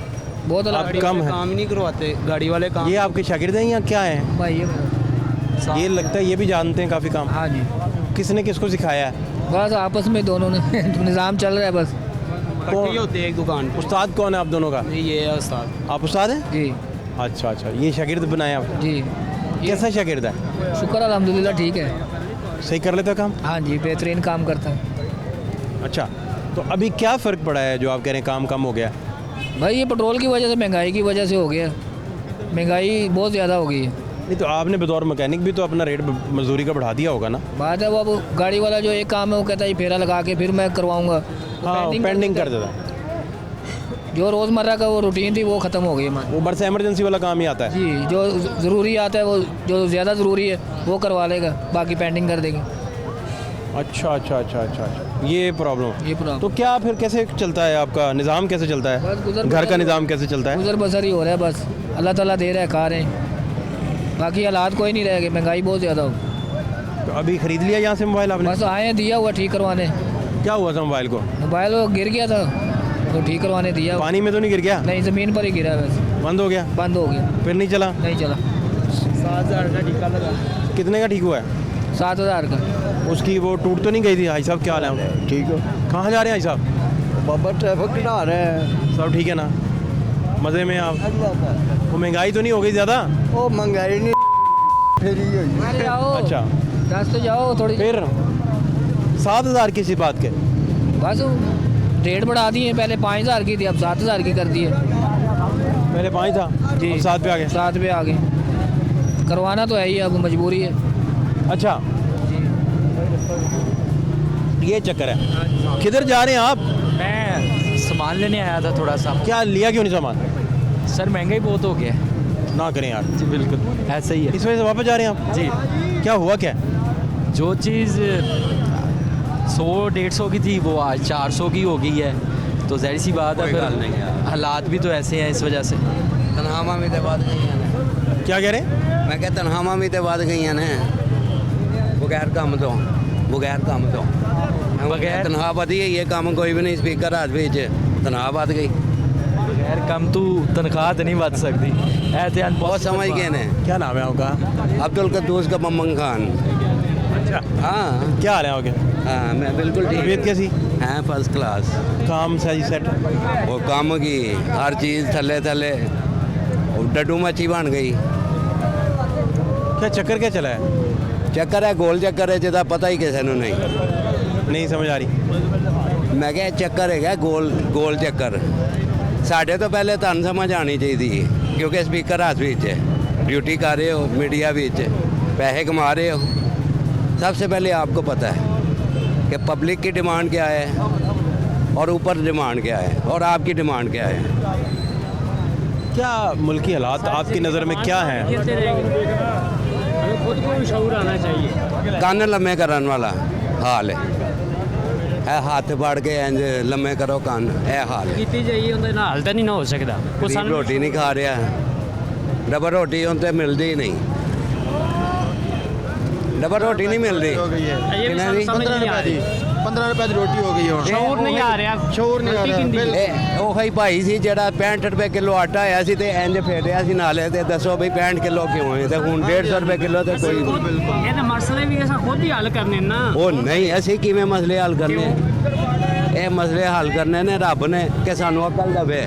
बहुत। आप कम है, काम ही नहीं करवाते गाड़ी वाले काम। ये आपके शागिर्द हैं या क्या है? भाई ये लगता है ये भी जानते हैं काफ़ी काम। हाँ जी, किसने किसको सिखाया है? बस आपस में दोनों ने निज़ाम चल रहा है बस। इकट्ठे होते हैं एक दुकान पे। उस्ताद कौन है आप दोनों का? ये है उस्ताद। आप उस्ताद हैं? जी अच्छा अच्छा, ये शागिर्द बनाया आप? जी, कैसा शागिर्द है? शुक्र अल्हम्दुलिल्लाह ठीक है। सही कर लेता काम? हाँ जी, बेहतरीन काम करता है। अच्छा, तो अभी क्या फ़र्क पड़ा है जो आप कह रहे हैं काम कम हो गया? भाई ये पेट्रोल की वजह से, महंगाई की वजह से हो गया, महंगाई बहुत ज़्यादा हो गई है। नहीं तो आपने बतौर मैकेनिक भी तो अपना रेट मजदूरी का बढ़ा दिया होगा ना? बात है वो, अब गाड़ी वाला जो एक काम है वो कहता है ये फेरा लगा के फिर मैं करवाऊँगा। हाँ, पेंडिंग कर देता है। जो रोज़मर्रा का वो रूटीन थी वो ख़त्म हो गई हमारी। वो बस इमरजेंसी वाला काम ही आता है। जी, जो ज़रूरी आता है वो, जो ज़्यादा ज़रूरी है वो करवा लेगा, बाकी पेंडिंग कर देगा। अच्छा अच्छा अच्छा अच्छा अच्छा, ये प्रॉब्लम। ये प्रॉब्लम तो क्या फिर कैसे चलता है आपका निज़ाम, कैसे चलता है? बस गुजर घर का बसर निज़ाम कैसे चलता है? गुजर बसर ही हो रहा है बस, अल्लाह ताला दे रहा है, खा रहे हैं, बाकी हालात कोई नहीं रहेगा, महंगाई बहुत ज़्यादा हो। तो अभी ख़रीद लिया यहाँ से मोबाइल आपने? बस आए हैं, दिया हुआ ठीक करवाने। क्या हुआ था मोबाइल को? मोबाइल वो गिर गया था तो ठीक करवाने दिया हुआ। पानी में तो नहीं गिर गया? नहीं, ज़मीन पर ही गिरा है, बस बंद हो गया? बंद हो गया, फिर नहीं चला? नहीं चला। 7,000 का टीका लगा। कितने का ठीक हुआ है? 7,000 का। उसकी वो टूट तो नहीं गई थी? भाई साहब क्या हाल है? ठीक हो कहाँ जा रहे हैं भाई साहब? बाबा ट्रैफिक घटा रहे हैं। सब ठीक है ना? मज़े में आप? वो महंगाई तो नहीं हो गई ज़्यादा? वो महंगाई नहीं फिर ही हुई। अरे आओ, अच्छा, 10 तो जाओ थोड़ी। फिर 7,000 किसी बात के? बस रेट बढ़ा दिए, पहले 5,000 की थी, अब 7,000 की कर दी है। पहले 5 था जी, अब 7 पे आ गए। 7 पे आ गए। करवाना तो है ही, अब मजबूरी है। अच्छा, ये चक्कर है। किधर जा रहे हैं आप? मैं सामान लेने आया था थोड़ा सा। क्या लिया क्यों नहीं सामान? सर महंगाई बहुत हो गया है। ना करें यार, जी बिल्कुल ऐसा ही है। इस वजह से वापस जा रहे हैं आप? जी क्या हुआ क्या? जो चीज़ 100-150 की थी वो आज 400 की हो गई है, तो जाहिर सी बात है फिर हालात भी तो ऐसे हैं इस वजह से। तनख्वाहां भी तो वध गई ने। क्या कह रहे हैं? मैं क्या तनख्वाहां भी तो वध गई ने बगैर काम तो बगैर तनख्वाह वधी है, ये काम कोई भी नहीं। स्पीकर हाथ ਵਿੱਚ तनख्वाह वध गई। बगैर कम तो तनख्वाह तो नहीं बच सकती। एहतियात बहुत समझ गए ने। क्या नाम है आपका? अब्दुल कद्दूस का मम्मन खान। अच्छा, हाँ क्या हाल है आपके? हाँ मैं बिल्कुल ठीक। तबीयत कैसी? हैं फर्स्ट क्लास। काम सही सेट? वो काम की हर चीज़ थले थले डड्डू मच्छी बन गई। क्या चक्कर क्या चला है? ਚੱਕਰ ਹੈ ਗੋਲ ਚੱਕਰ ਹੈ ਜਿਹਦਾ ਪਤਾ ਹੀ ਕਿਸੇ ਨੂੰ ਨਹੀਂ। नहीं समझ आ रही। ਮੈਂ ਕਿਹਾ ਇਹ ਚੱਕਰ ਹੈਗਾ ਗੋਲ ਚੱਕਰ। ਸਾਡੇ ਤੋਂ ਪਹਿਲੇ ਤੁਹਾਨੂੰ ਸਮਝ ਆਣੀ ਚਾਹੀਦੀ ਹੈ ਕਿਉਂਕਿ ਸਪੀਕਰ ਹੱਥ ਵਿੱਚ ਹੈ, ਡਿਊਟੀ कर रहे हो मीडिया ਵਿੱਚ पैसे कमा रहे हो। सबसे पहले आपको पता है कि पब्लिक की डिमांड क्या है और ऊपर डिमांड क्या है और आपकी डिमांड क्या है। क्या मुल्की हालात आपकी नज़र में क्या हैं? हमें खुद को शऊर आना चाहिए। ਕੰਨ ਲੰਮੇ ਕਰਨ ਵਾਲਾ ਹਾਲ ਹੈ। ਇਹ ਹੱਥ ਫੜ ਕੇ ਇੰਜ ਲੰਮੇ ਕਰੋ ਕੰਨ, ਇਹ ਹਾਲ ਹੈ। ਕੀਤੀ ਜਾਈਏ ਉਹਦੇ ਨਾਲ ਹਾਲ ਤਾਂ ਨਹੀਂ ਨਾ ਹੋ ਸਕਦਾ। ਕੋਈ ਗਰੀਬ ਰੋਟੀ ਨਹੀਂ ਖਾ ਰਿਹਾ। ਡਬਲ ਰੋਟੀ ਹੁਣ ਤੇ ਮਿਲਦੀ ਹੀ ਨਹੀਂ। ਡਬਲ ਰੋਟੀ ਨਹੀਂ ਮਿਲਦੀ। ਕਿੰਨਾ ਦੀ? 15 रुपए ਦੀ 15 रुपए की रोटी हो गई है। ਸ਼ਊਰ ਨਹੀਂ ਆ ਰਿਹਾ। ਸ਼ਊਰ ਨਹੀਂ ਆ ਰਿਹਾ। ਇਹ ਉਹੀ ਭਾਈ ਸੀ ਜਿਹੜਾ 65 ਰੁਪਏ ਕਿਲੋ ਆਟਾ ਆਇਆ ਸੀ ਤੇ ਇੰਜ ਫੇਰਿਆ ਸੀ ਨਾਲੇ ਤੇ ਦੱਸੋ ਵੀ 65 ਕਿਲੋ ਕਿਉਂ ਹੈ ਤੇ ਹੁਣ 150 ਰੁਪਏ ਕਿਲੋ ਤੇ ਕੋਈ ਇਹ ਤਾਂ ਮਸਲੇ ਵੀ ਅਸਾਂ ਖੁਦ ਹੀ ਹੱਲ ਕਰਨੇ ਨਾ। ਉਹ ਨਹੀਂ ਅਸੀਂ ਕਿਵੇਂ ਮਸਲੇ ਹੱਲ ਕਰਨੇ? ਇਹ ਮਸਲੇ ਹੱਲ ਕਰਨੇ ਨੇ ਰੱਬ ਨੇ ਕਿ ਸਾਨੂੰ ਅਕਲ ਦੇਵੇ।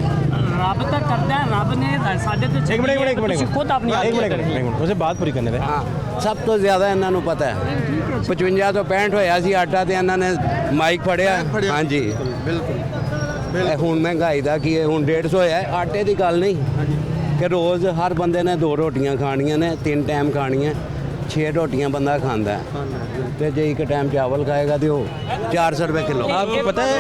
ਰੱਬ ਤਾਂ ਕਰਦਾ ਹੈ, ਰੱਬ ਨੇ ਸਾਡੇ ਤੇ एक मिनट ਤੁਸੀਂ ਖੁਦ ਆਪਣੀ एक मिनट मुझे बात पूरी करने दें। ਹਾਂ ਸਭ ਤੋਂ ਜ਼ਿਆਦਾ ਇਹਨਾਂ ਨੂੰ ਪਤਾ ਹੈ 55 ਤੋਂ 65 ਹੋਇਆ ਸੀ ਆਟਾ ਤੇ ਇਹਨਾਂ ਨੇ ਮਾਈਕ ਫੜਿਆ। ਹਾਂਜੀ ਬਿਲਕੁਲ। ਇਹ ਹੁਣ ਮਹਿੰਗਾਈ ਦਾ ਕੀ ਹੈ? ਹੁਣ 150 ਹੋਇਆ। ਆਟੇ ਦੀ ਗੱਲ ਨਹੀਂ ਕਿ ਰੋਜ਼ ਹਰ ਬੰਦੇ ਨੇ 2 ਰੋਟੀਆਂ ਖਾਣੀਆਂ ਨੇ, 3 ਟਾਈਮ ਖਾਣੀਆਂ। 6 ਰੋਟੀਆਂ ਬੰਦਾ ਖਾਂਦਾ ਹੈ ਤੇ ਜੇ ਇੱਕ ਟਾਈਮ ਚਾਵਲ ਖਾਏਗਾ ਤੇ ਉਹ 400 रुपए किलो। आपको पता है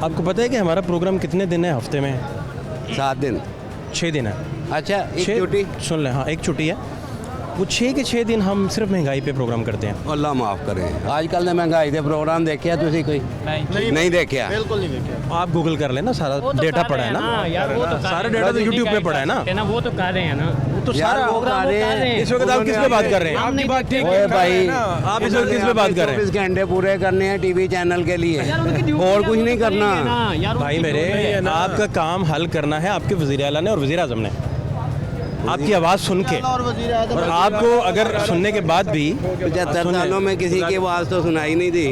आपको पता है कि हमारा प्रोग्राम कितने दिन है हफ्ते में? 7 दिन। 6 दिन है। अच्छा एक छः- छुट्टी। सुन लें, हाँ एक छुट्टी है। वो 6 के 6 दिन हम सिर्फ महंगाई पे प्रोग्राम करते हैं। अल्लाह माफ़ करे। आजकल ने महंगाई के प्रोग्राम देखिया तुसी कोई? नहीं देखिया। बिल्कुल नहीं देखा। आप गूगल कर लेना, सारा डेटा पड़ा है ना। यार वो तो सारा डेटा तो यूट्यूब पे पड़ा है ना। वो तो कर रहे हैं ना। तो यार सारा वो कर रहे हैं। इस वक्त आप किस पे बात कर रहे हैं? आपकी बात ठीक ओए भाई आप इस वक्त किस पे बात कर रहे हैं? 24 घंटे पूरे करने हैं टीवी चैनल के लिए और कुछ नहीं करना। भाई मेरे, आपका काम हल करना है आपके वज़ीर आला ने और वज़ीर आज़म ने आपकी आवाज़ सुन के, और आपको अगर सुनने के बाद भी 75 सालों में किसी की आवाज़ तो सुनाई नहीं दी।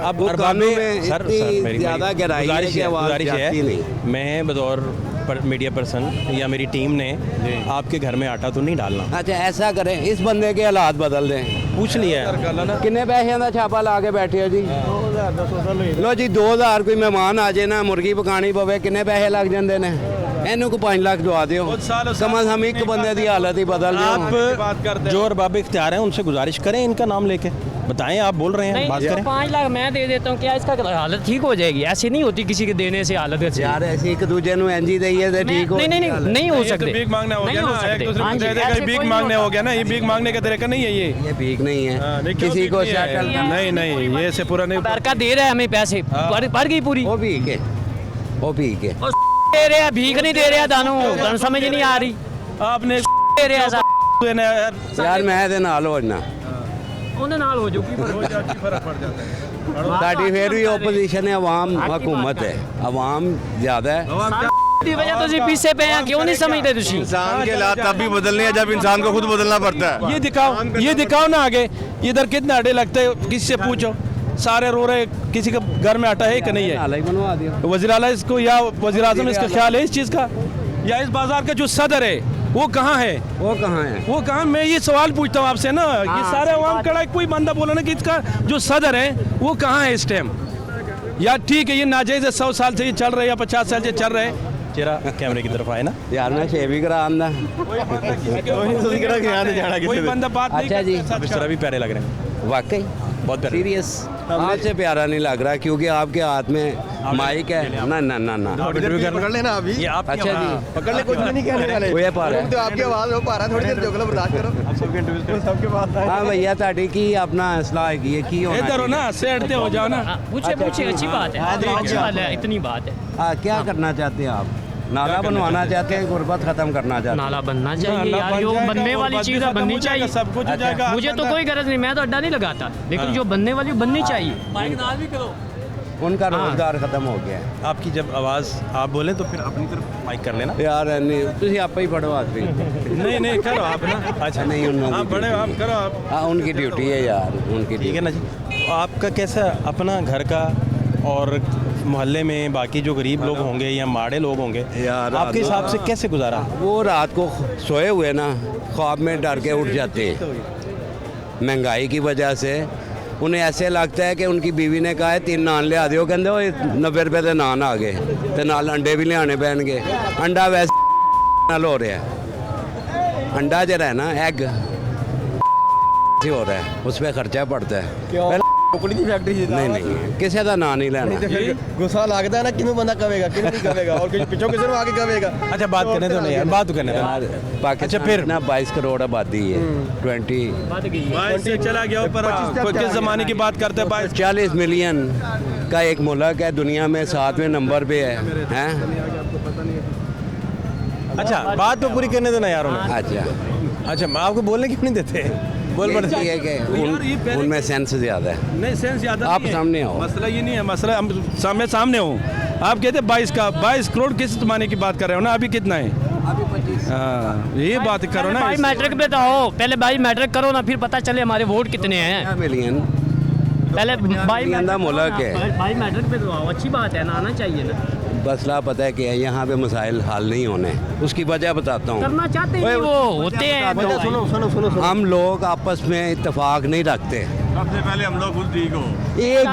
अब वो अरबाब कानों में में सर इतनी ज़्यादा गहराई है गुजारिश कि आवाज़ गुजारिश जाती है, नहीं। मैं बतौर मीडिया पर्सन या मेरी टीम ने आपके घर में आटा तो नहीं डालना। अच्छा ऐसा करें, इस बंदे के हालात बदल दें। पूछ लिया है। किन्ने पैसे का छापा ला के बैठे हो जी? लो जी 2000 कोई मेहमान आ जाए ना, मुर्गी पकानी पवे, किन्ने पैसे लग जाते ने? इन्हों को 5 लाख दवा दो कम अज कम। एक बंदे की हालत ही बदल दो। आप जो अरबाब इख्तियार हैं उनसे गुजारिश करें, इनका नाम लेके बताएं। आप बोल रहे हैं, बात करें। 5 लाख मैं दे देता हूँ, क्या इसका हालत ठीक हो जाएगी? ऐसी नहीं होती किसी के देने से हालत अच्छी। यार ऐसे एक दूजे ਨੂੰ ਇੰਜ ਹੀ ਦਈਏ ਤੇ ਠੀਕ ਹੋ। नहीं हो सकते। भीख मांगना हो गया नहीं हो ना, एक सकते। दूसरे हाँ को जी, दे देगा, ऐसे भीख कोई मांगने नहीं हो गया ना। ये भीख मांगने का तरीका नहीं है ये भीख नहीं है। क्यों किसी भीख को नहीं है? सेटल करना। नहीं ये से पूरा नहीं। सरकार दे रहा है हमें पैसे, भर गई पूरी। वो भीख है, वो भीख है। दे रहे हैं, भीख नहीं दे रहे हैं। दानू समझ नहीं आ रही। आपने दे रहे हैं यार मैं ਤੇ ਨਾਲ ਹੋ ਜਾਣਾ। ਉਹਦੇ ਨਾਲ ਹੋ ਜਾਊਗੀ फर्क पड़ जाता है। ਸਾਡੀ ਫਿਰ ਵੀ opposition है, आवाम हुकूमत है, आवाम ज़्यादा है। ਦੀ ਵਜ੍ਹਾ ਤੁਸੀਂ पीछे पे हैं, क्यों नहीं समझते ਤੁਸੀਂ? इंसान के हालात तब भी बदलने हैं जब इंसान को खुद बदलना पड़ता है। ये दिखाओ ना आगे, इधर कितने आटे लगते हैं, किसी से पूछो। सारे रो रहे, किसी के घर में आटा है कि नहीं है? नाला ही बनवा दिया। वज़ीर आला इसको या वज़ीर आज़म इसका ख्याल है इस चीज़ का? या इस बाजार का जो सदर है वो कहाँ है? वो कहाँ है? वो कहाँ? मैं ये सवाल पूछता हूँ आपसे ना। ये सारे अवाम खड़ा है, कोई बंदा बोला ना कि इसका जो सदर है वो कहाँ है इस टाइम? यार ठीक है, ये नाजायज़ है, 100 साल से ये चल रहे हैं या 50 साल से चल रहे हैं। चेहरा कैमरे की तरफ आए ना। यार मैं शेव ही करा आंदा। कोई बंदा बात नहीं अच्छा जी। करता। इस तरह भी प्यारे लग रहे हैं। वाकई बहुत प्यारा। सीरियस आपसे प्यारा नहीं लग रहा क्योंकि आपके हाथ में माइक है। ना ना ना ना पकड़ लेना अभी। ये आपकी अच्छा जी पकड़ ले, कुछ भी नहीं कहने वाले। वो ये पा रहा है। तो आपकी आवाज़ हो पा रहा है, थोड़ी देर देखो, बर्दाश्त करो। सबके पास हाँ भैया ताड़ी की अपना असला है ये की होना इधर हो ना, सेट हो जाओ ना। पूछे पूछे, अच्छी बात है, अच्छी बात है, इतनी बात है। क्या करना चाहते हैं आप? नाला बनवाना चाहते हैं, गुर्बत खत्म करना चाहते हैं? नाला बनना चाहिए यार, जो बनने वाली चीज़ है बननी चाहिए। सब कुछ हो जाएगा। मुझे तो कोई गरज नहीं, मैं तो अड्डा नहीं लगाता, लेकिन जो बनने वाली बननी चाहिए। माइक नाल भी करो। उनका रोजगार खत्म हो गया है आपकी जब आवाज़ आप बोले तो फिर अपनी तरफ माइक कर लेना। यार। नहीं तुझे आप ही पढ़ो आदमी। नहीं नहीं करो आप ना। अच्छा नहीं उन आप बड़े आप करो आप। हाँ उनकी ड्यूटी है यार, उनकी ठीक है ना जी। आपका कैसा अपना घर का और मोहल्ले में बाकी जो गरीब लोग होंगे या माड़े लोग होंगे यार, आपके हिसाब से कैसे गुजारा? वो रात को सोए हुए ना ख्वाब में डर के उठ जाते हैं। महंगाई की वजह से उन्हें ऐसे लगता है कि उनकी बीवी ने कहा है 3 नान लिया दियो, कहते वो 90 रुपये के नान आ गए तो नाल अंडे भी लियाने पैन गए। अंडा वैसे नाल हो रहा है, अंडा जरा है ना एग हो रहा है, उस पर खर्चा पड़ता है। कुकड़ी की फैक्ट्री नहीं नहीं किसी का नाम नहीं लेना। गुस्सा लगता है ना, किन्हों बंदा कवेगा किन्हों नहीं कवेगा और पिछों किसी आगे कवेगा। अच्छा बात करने तो नहीं यार, बात तो करने दो। यार पाकिस्तान फिर ना 22 करोड़ आबादी है। 22 से चला गया ऊपर। किस ज़माने की बात करते हैं? 40 मिलियन का एक मुल्क है दुनिया में, 7वें नंबर पे है। अच्छा बात तो पूरी करने देना यार उन्हें। अच्छा मैं आपको बोलने क्यों नहीं देते? बोल पड़ती है कि उनमें सेंस ज़्यादा है। नहीं सेंस ज़्यादा आप सामने हो। मसला ये नहीं है, मसला हम सामने हो। आप कहते हैं 22 करोड़ किस ज़माने की बात कर रहे हो ना? अभी कितना है? अभी 25। हाँ ये बात करो ना। भाई मैट्रिक पे तो हो, पहले भाई मैट्रिक करो ना, फिर पता चले हमारे वोट कितने हैं। मिलियन पहले भाई मुल्क है। भाई मैट्रिक पे तो आओ, अच्छी बात है ना, आना चाहिए ना। मसला पता है कि यहाँ पे मसाइल हल नहीं होने, उसकी वजह बताता हूँ। करना चाहते हैं वो होते हैं। सुनो हम लोग आपस में इत्तेफाक नहीं रखते। सबसे पहले हम लोग खुद ठीक हो। एक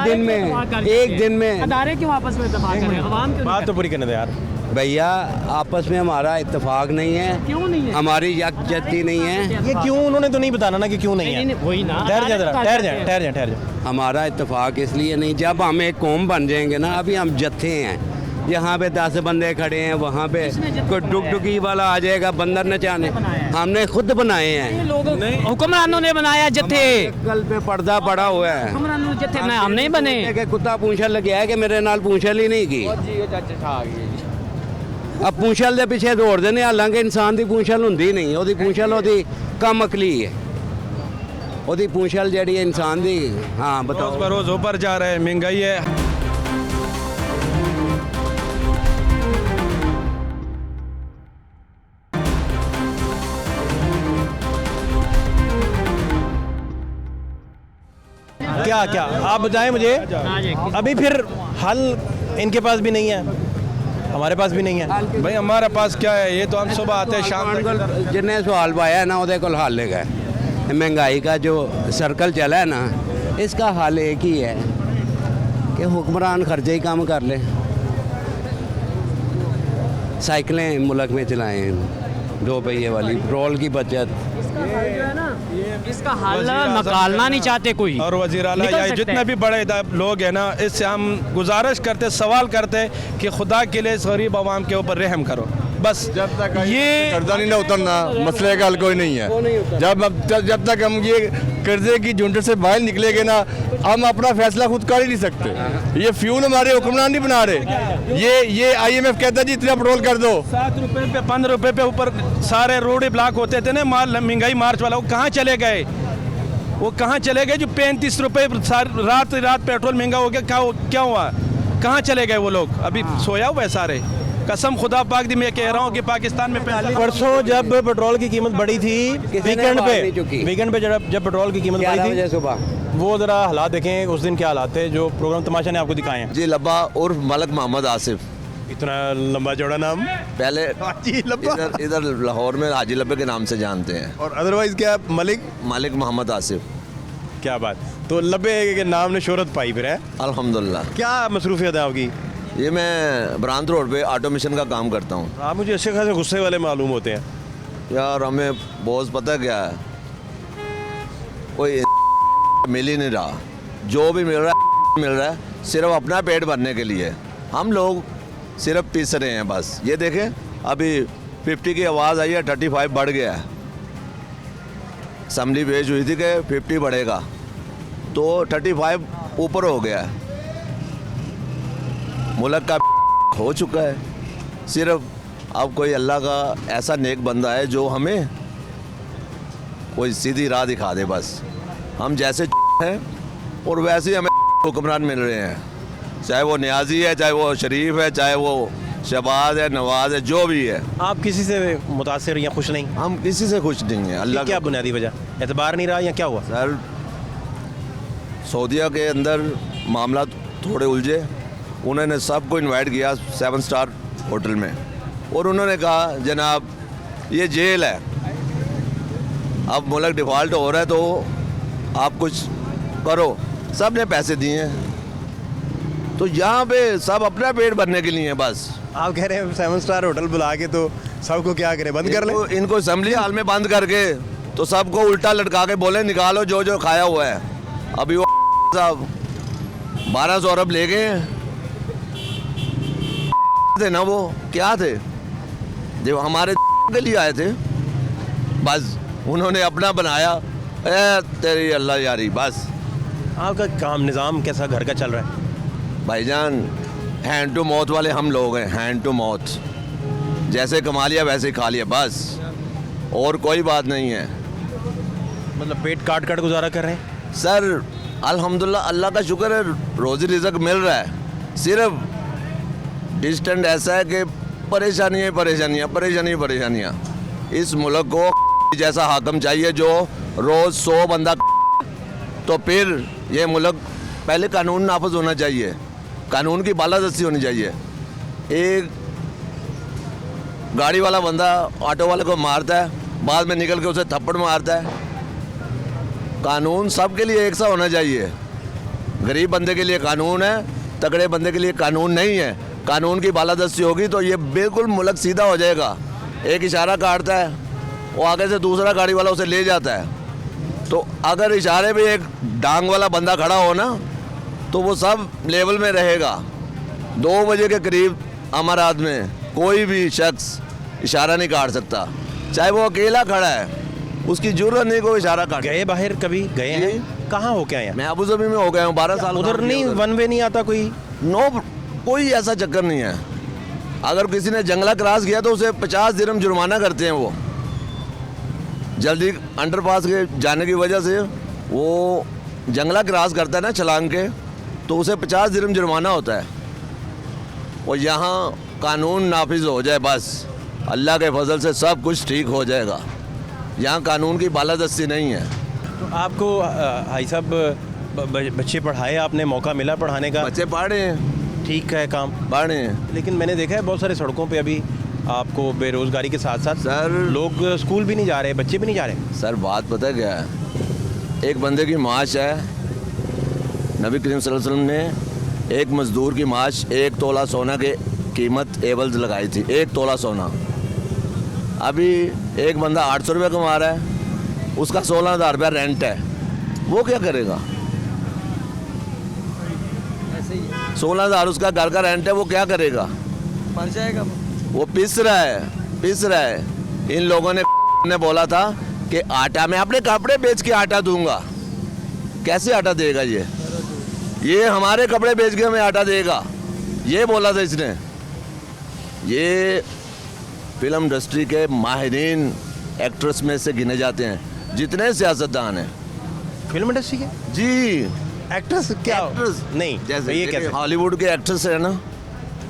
दिन में अदारे क्यों आपस में इत्तेफाक करें? अवाम क्यों? बात तो पूरी करने दो यार। भैया आपस में हमारा इत्तेफाक नहीं है। क्यों नहीं है? हमारी यकजहती नहीं है। ये क्यों उन्होंने तो नहीं बताना ना कि क्यों नहीं है। वही ना, ठहर जाए। हमारा इत्तेफाक इसलिए नहीं, जब हम एक कौम बन जाएंगे ना, अभी हम जत्थे हैं, यहाँ पे 10 बंदे खड़े हैं, वहाँ पे कोई डुगडुगी वाला आ जाएगा बंदर नचाने। हमने खुद बनाए हैं, हुक्मरानों ने बनाया जत्थे। कल पे पर्दा पड़ा हुआ है। हुक्मरानों जत्थे में हम नहीं बने। कि कुत्ता पूंछल लग गया है कि मेरे नाल पूंछल ही नहीं की। अब पूंछल के पीछे दौड़ देने, हालांकि इंसान की पूंछल होंदी नहीं, ओदी पूंछल ओदी कम अकली है, ओदी पूंछल जड़ी इंसान दी। हाँ बताओ। रोज बरोज ऊपर जा रहे हैं, महंगाई है। क्या क्या आप बताएं मुझे। अभी फिर हल इनके पास भी नहीं है, हमारे पास भी नहीं है। भाई हमारे पास क्या है? ये तो हम सुबह आते हैं शाम तक। जिन्हें सवाल पाया है ना वो को हल है। महंगाई का जो सर्कल चला है ना, इसका हल एक ही है कि हुक्मरान खर्चे ही कम कर ले, साइकिलें मुल्क में चलाएं 2 पहिए वाली, पेट्रोल की बचत। इसका हल निकालना नहीं चाहते कोई। और वज़ीर आला या जितने भी बड़े लोग हैं ना, इससे हम गुजारिश करते, सवाल करते कि खुदा के लिए इस गरीब आवाम के ऊपर रहम करो। बस जब तक ये कर्जा नहीं ना उतरना, मसले का हल कोई नहीं है। जब तक हम ये कर्जे की झुंड से बाहर निकलेंगे ना, हम अपना फैसला खुद कर ही नहीं सकते। ये फ्यूल हमारे हुक्मरान नहीं बना रहे। ये IMF कहता है जी इतना पेट्रोल कर दो। 7 रुपये पे 15 रुपये पे ऊपर सारे रोड ब्लॉक होते थे ना, माल महंगाई मार्च वाला, वो कहाँ चले गए? वो कहाँ चले गए? जो 35 रुपये रात पेट्रोल महंगा हो गया, क्या हुआ? कहाँ चले गए वो लोग? अभी सोया हुआ है सारे। कसम खुदा पाक दी मैं कह रहा हूँ कि पाकिस्तान में परसों जब पेट्रोल की कीमत बढ़ी थी, वीकेंड पे जब पेट्रोल की कीमत बढ़ी थी सुबह, वो ज़रा हालात देखें उस दिन क्या हालात थे जो प्रोग्राम तमाशा ने आपको दिखाए हैं। जी लब्बा उर्फ मलिक मोहम्मद आसिफ। इतना लंबा चौड़ा नाम? पहले इधर लाहौर में हाजी लब्बे के नाम से जानते हैं। और अदरवाइज क्या? मलिक मोहम्मद आसिफ। क्या बात। तो लब्बे के नाम ने शोहरत पाई फिर है। अल्हम्दुलिल्लाह। क्या मसरूफियत है आपकी? ये मैं ब्रांत रोड पे ऑटो मिशन का काम करता हूँ। आप मुझे अच्छे खासे गुस्से वाले मालूम होते हैं यार। हमें बॉस पता क्या है, कोई मिल ही नहीं रहा। जो भी मिल रहा है सिर्फ अपना पेट भरने के लिए। हम लोग सिर्फ पीस रहे हैं बस। ये देखें, अभी 50 की आवाज़ आई है, 35 बढ़ गया है। असम्बली पेश हुई थी कि 50 बढ़ेगा, तो 35 ऊपर हो गया है। मुल्क का हो चुका है। सिर्फ अब कोई अल्लाह का ऐसा नेक बंदा है जो हमें कोई सीधी राह दिखा दे बस। हम जैसे हैं और वैसे ही हमें हुक्मरान मिल रहे हैं, चाहे वो न्याजी है, चाहे वो शरीफ है, चाहे वो शहबाज है, नवाज है, जो भी है। आप किसी से मुतासिर या खुश नहीं? हम किसी से खुश नहीं हैं। अल्लाह क्या बुनियादी वजह? एतबार नहीं रहा या क्या हुआ? सर, सऊदीया के अंदर मामला थोड़े उलझे। उन्होंने सबको इनवाइट किया 7 स्टार होटल में, और उन्होंने कहा जनाब ये जेल है, अब मुल्क डिफ़ॉल्ट हो रहा है तो आप कुछ करो। सब ने पैसे दिए हैं, तो यहाँ पे सब अपना पेट भरने के लिए बस। आप कह रहे हैं 7 स्टार होटल बुला के तो सबको क्या करें, बंद कर लें? इनको असेंबली हाल में बंद करके तो सबको उल्टा लटका के बोले निकालो जो जो खाया हुआ है। अभी वो साहब 1200 अरब ले गए थे ना, वो क्या थे जो हमारे के लिए आए थे, बस उन्होंने अपना बनाया। तेरी अल्लाह यारी बस। आपका काम निज़ाम कैसा घर का चल रहा है? भाईजान हैंड टू माउथ वाले हम लोग हैं, हैंड टू माउथ। जैसे कमा लिया वैसे ही खा लिया बस, और कोई बात नहीं है। मतलब पेट काट काट गुजारा कर रहे हैं? सर अल्हम्दुलिल्लाह, अल्लाह का शुक्र है, रोज़ी रिज़्क मिल रहा है। सिर्फ डिस्टेंट ऐसा है कि परेशानियाँ परेशानियाँ। इस मुल्क को जैसा हाकम चाहिए जो रोज़ 100 बंदा, तो फिर ये मुल्क पहले कानून नाफज होना चाहिए, कानून की बालादस्ती होनी चाहिए। एक गाड़ी वाला बंदा ऑटो वाले को मारता है, बाद में निकल के उसे थप्पड़ मारता है। कानून सबके लिए एक सा होना चाहिए। गरीब बंदे के लिए कानून है, तगड़े बंदे के लिए कानून नहीं है। कानून की बालादस्ती होगी तो ये बिल्कुल मुल्क सीधा हो जाएगा। एक इशारा काटता है, वो आगे से दूसरा गाड़ी वाला उसे ले जाता है, तो अगर इशारे पे एक डांग वाला बंदा खड़ा हो ना, तो वो सब लेवल में रहेगा। 2 बजे के करीब अमरात में कोई भी शख्स इशारा नहीं काट सकता, चाहे वो अकेला खड़ा है, उसकी जरूरत नहीं कोई इशारा काट। गए बाहर कभी गए हैं? कहाँ हो क्या है? मैं अबू धाबी में हो गया हूँ 12 साल। उधर नहीं वन वे नहीं आता कोई? नो, कोई ऐसा चक्कर नहीं है। अगर किसी ने जंगला क्रॉस किया तो उसे 50 दिरहम जुर्माना करते हैं। वो जल्दी अंडरपास के जाने की वजह से वो जंगला क्रॉस करता है ना छलांग के, तो उसे 50 दिरहम जुर्माना होता है। और यहाँ कानून नाफिज हो जाए बस, अल्लाह के फजल से सब कुछ ठीक हो जाएगा। यहाँ कानून की बालादस्ती नहीं है। तो आपको भाई साहब बच्चे पढ़ाए, आपने मौका मिला पढ़ाने का? बच्चे पढ़ रहे हैं, ठीक है, काम पढ़ रहे हैं। लेकिन मैंने देखा है बहुत सारे सड़कों पे अभी आपको बेरोज़गारी के साथ साथ सर लोग स्कूल भी नहीं जा रहे, बच्चे भी नहीं जा रहे। सर बात पता क्या है, एक बंदे की माश है, नबी करीम सल्लल्लाहु अलैहि वसल्लम ने एक मज़दूर की माश 1 तोला सोना के कीमत एवल्स लगाई थी। 1 तोला सोना। अभी एक बंदा 800 रुपये कमा रहा है, उसका 16,000 रुपया रेंट है, वो क्या करेगा? 16,000 उसका घर का रेंट है, वो क्या करेगा? मर जाएगा। वो पिस रहा है। इन लोगों ने बोला था कि आटा, मैं अपने कपड़े बेच के आटा दूंगा। कैसे आटा देगा ये हमारे कपड़े बेच के हमें आटा देगा, ये बोला था इसने। ये फिल्म इंडस्ट्री के माहिरीन एक्ट्रेस में से गिने जाते हैं जितने सियासतदान हैं। फिल्म इंडस्ट्री के? जी। एक्ट्रेस क्या? एक्ट्रेस नहीं, जैसे ये कैसे? हॉलीवुड के एक्ट्रेस है ना,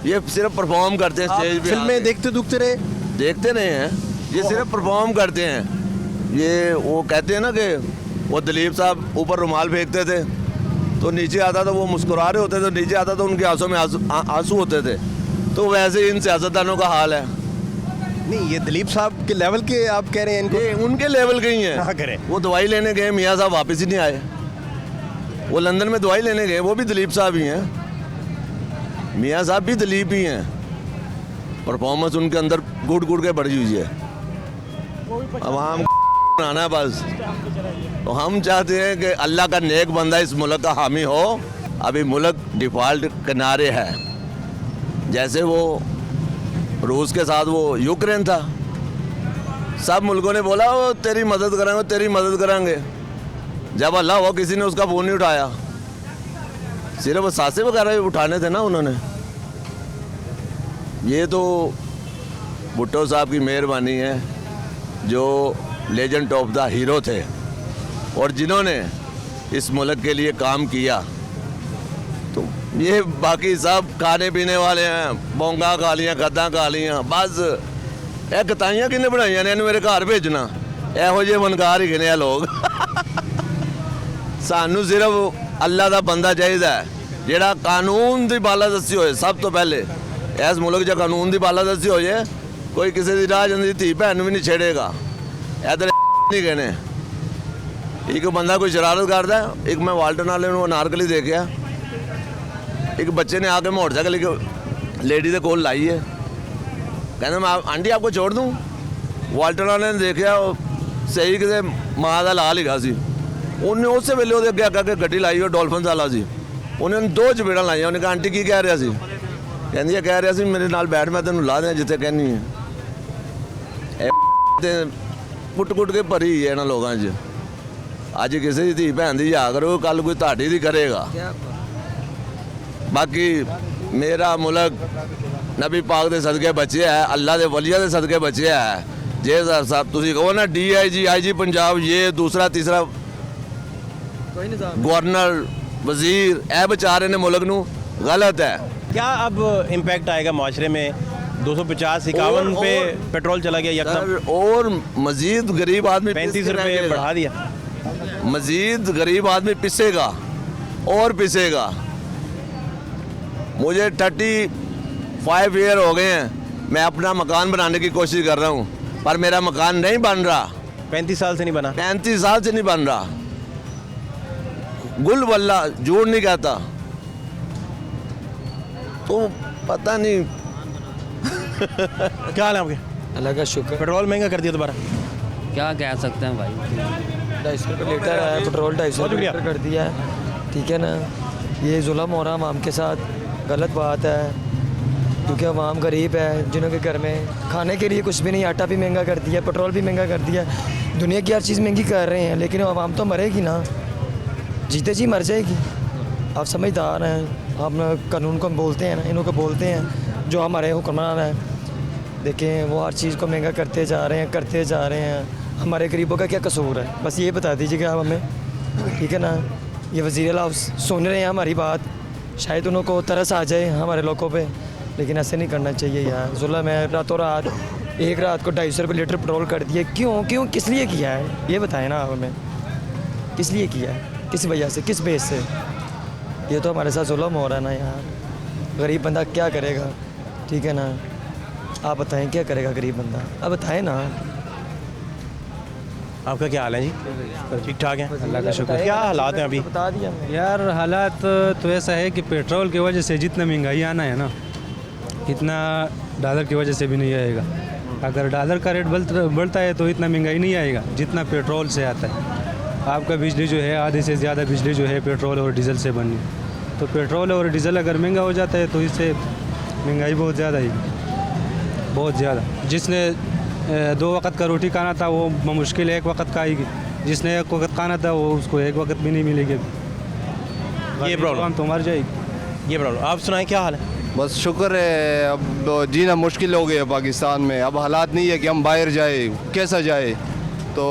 ये सिर्फ परफॉर्म करते हैं स्टेज पे। फिल्में देखते दुखते रहे? देखते नहीं हैं, ये सिर्फ परफॉर्म करते हैं। ये वो कहते हैं ना कि वो दिलीप साहब ऊपर रुमाल फेंकते थे तो नीचे आता था, वो मुस्कुरा रहे होते थे, नीचे आता तो उनके आंसू में आंसू होते थे। तो वैसे ही इन सियासतदानों का हाल है। नहीं, ये दिलीप साहब के लेवल के आप कह रहे हैं इनको? ये उनके लेवल के ही हैं। क्या करें? वो दवाई लेने गए, मियाँ साहब वापस ही नहीं आए। वो लंदन में दवाई लेने गए, वो भी दिलीप साहब ही हैं। मियाँ साहब भी दिलीप ही हैं। परफॉर्मेंस उनके अंदर गुड़ गुड़ के बढ़ी हुई है। अवाम बनाना है बस। तो हम चाहते हैं कि अल्लाह का नेक बंदा इस मुल्क का हामी हो। अभी मुल्क डिफ़ॉल्ट किनारे है, जैसे वो रूस के साथ वो यूक्रेन था, सब मुल्कों ने बोला वो तेरी मदद करेंगे तेरी मदद करेंगे, जब अल्लाह हुआ किसी ने उसका फ़ोन नहीं उठाया, सिर्फ सासे वगैरह उठाने थे ना उन्होंने। ये तो भुट्टो साहब की मेहरबानी है जो लेजेंड ऑफ द हीरो थे और जिन्होंने इस मुल्क के लिए काम किया। तो ये बाकी सब खाने पीने वाले हैं, बोंगा खा लियाँ खद्दा खा लियाँ, बस ਇਹ ਕਤਾਈਆਂ ਕਿਹਨੇ ਬਣਾਈਆਂ ਨੇ ਇਹਨੂੰ ਮੇਰੇ ਘਰ ਭੇਜਣਾ, ਇਹੋ ਜਿਹੇ ਫਨਕਾਰ ਹੀ ਨੇ ਲੋਕ। ਸਾਨੂੰ ਸਿਰਫ ਅੱਲਾ ਦਾ ਬੰਦਾ ਚਾਹੀਦਾ ਜਿਹੜਾ ਕਾਨੂੰਨ ਦੀ ਬਾਲਾਦਸਤੀ ਹੋਏ। ਸਭ ਤੋਂ ਪਹਿਲੇ ਇਸ ਮੁਲਕ 'ਚ ਕਾਨੂੰਨ ਦੀ ਬਾਲਾਦਸਤੀ ਹੋ ਜਾਏ, ਕੋਈ ਕਿਸੇ ਦੀ ਰਾਹ ਜਾਂਦੀ ਧੀ ਭੈਣ ਨੂੰ ਵੀ ਨਹੀਂ ਛੇੜੇਗਾ। ਇੱਧਰ ਨਹੀਂ ਕਹਿਣੇ। ਇੱਕ ਬੰਦਾ ਕੋਈ ਸ਼ਰਾਰਤ ਕਰਦਾ, ਇੱਕ ਮੈਂ ਵਾਲਟਨ ਵਾਲੇ ਨੂੰ ਅਨਾਰਕਲੀ ਦੇਖਿਆ, ਇੱਕ ਬੱਚੇ ਨੇ ਆ ਕੇ ਮੋਟਰਸਾਈਕਲ ਇੱਕ ਲੇਡੀ ਦੇ ਕੋਲ ਲਾਈ ਹੈ, कहना मैं आंटी आपको छोड़ दूँ। वाल्टर वाले ने देखा सही किसी माँ का ला लिखा सी, उन्हें उस वेले वो अगे अगे गड्डी लाई और डॉल्फिन वाला सी, उन्हें 2 चपेड़ा लाइया। उन्हें कहा आंटी की कह रहा सी, कहती कह रहा सी मेरे नाल बैठ मैं तेन ला दें जिथे कहनी है। कुट कुट के भरी है इन्होंने लोगों च। अज किसी की धी भैन की जा करो, कल कोई ताड़ी की करेगा। बाकी मेरा मुल्क नबी पाक दे सदके बचे है, अल्लाह दे वलिया दे सदके बचे है। जे साहब तुसी कहो ना DIG IG पंजाब ये दूसरा तीसरा गवर्नर वजीर ए बेचारे ने मुल्क नू, गलत है। क्या अब इम्पैक्ट आएगा माशरे में? 250-51 पे पेट्रोल चला गया यकदम, और मजीद गरीब आदमी 35 रुपये बढ़ा दिया। मजीद गरीब आदमी पिसेगा और पिसेगा। मुझे 35 ईयर हो गए हैं, मैं अपना मकान बनाने की कोशिश कर रहा हूँ, पर मेरा मकान नहीं बन रहा। 35 साल से नहीं बना? 35 साल से नहीं बन रहा। गुल वल्ला झूठ नहीं कहता। तो पता नहीं क्या हाल है आपके? अल्लाह का शुक्र। पेट्रोल महंगा कर दिया दोबारा, क्या कह सकते हैं भाई। 250 रुपये लीटर है पेट्रोल, 250 रुपये लीटर कर दिया है, ठीक है ना। ये जुल्म हो रहा आवाम के साथ, गलत बात है, क्योंकि आवाम गरीब है जिन्हों के घर में खाने के लिए कुछ भी नहीं, आटा भी महंगा कर दिया, पेट्रोल भी महंगा कर दिया, दुनिया की हर चीज़ महंगी कर रहे हैं, लेकिन आवाम तो मरेगी ना, जीते जी मर जाएगी। आप समझदार हैं, आप कानून को बोलते हैं ना, इन्हों को बोलते हैं जो हमारे हुक्मरान हैं, देखें वो हर चीज़ को महंगा करते जा रहे हैं, करते जा रहे हैं। हमारे गरीबों का क्या कसूर है, बस ये बता दीजिएगा आप हमें, ठीक है ना। ये वज़ीर आला सुन रहे हैं हमारी बात, शायद उनको तरस आ जाए हमारे लोगों पे, लेकिन ऐसे नहीं करना चाहिए यार। जुल्म है, रातों रात एक रात को 250 रुपये लीटर पेट्रोल कर दिए। क्यों किस लिए किया है ये बताएं ना आप हमें, किस लिए किया है, किस वजह से, किस बेस से? ये तो हमारे साथ जुल्म हो रहा है ना यार। गरीब बंदा क्या करेगा, ठीक है ना। आप बताएं क्या करेगा गरीब बंदा, आप बताएं ना। आपका क्या हाल है जी? ठीक ठाक है, अल्लाह का शुक्र। क्या हालात हैं अभी? बता दिया यार हालात तो ऐसा है कि पेट्रोल की वजह से जितना महंगाई आना है ना, इतना डॉलर की वजह से भी नहीं आएगा। अगर डॉलर का रेट बढ़ता है तो इतना महंगाई नहीं आएगा जितना पेट्रोल से आता है। आपका बिजली जो है आधे से ज़्यादा बिजली जो है पेट्रोल और डीजल से बनी, तो पेट्रोल और डीजल अगर महंगा हो जाता है तो इससे महंगाई बहुत ज़्यादा आएगी, बहुत ज़्यादा। जिसने 2 वक्त का रोटी खाना था वो मुश्किल 1 वक्त का आएगी, जिसने 1 वक्त खाना था वो उसको 1 वक्त भी नहीं मिलेगी। ये प्रॉब्लम तो मर जाएगी। ये प्रॉब्लम। आप सुनाएं क्या हाल है? बस शुक्र है, अब जीना मुश्किल हो गया पाकिस्तान में। अब हालात नहीं है कि हम बाहर जाए, कैसा जाए। तो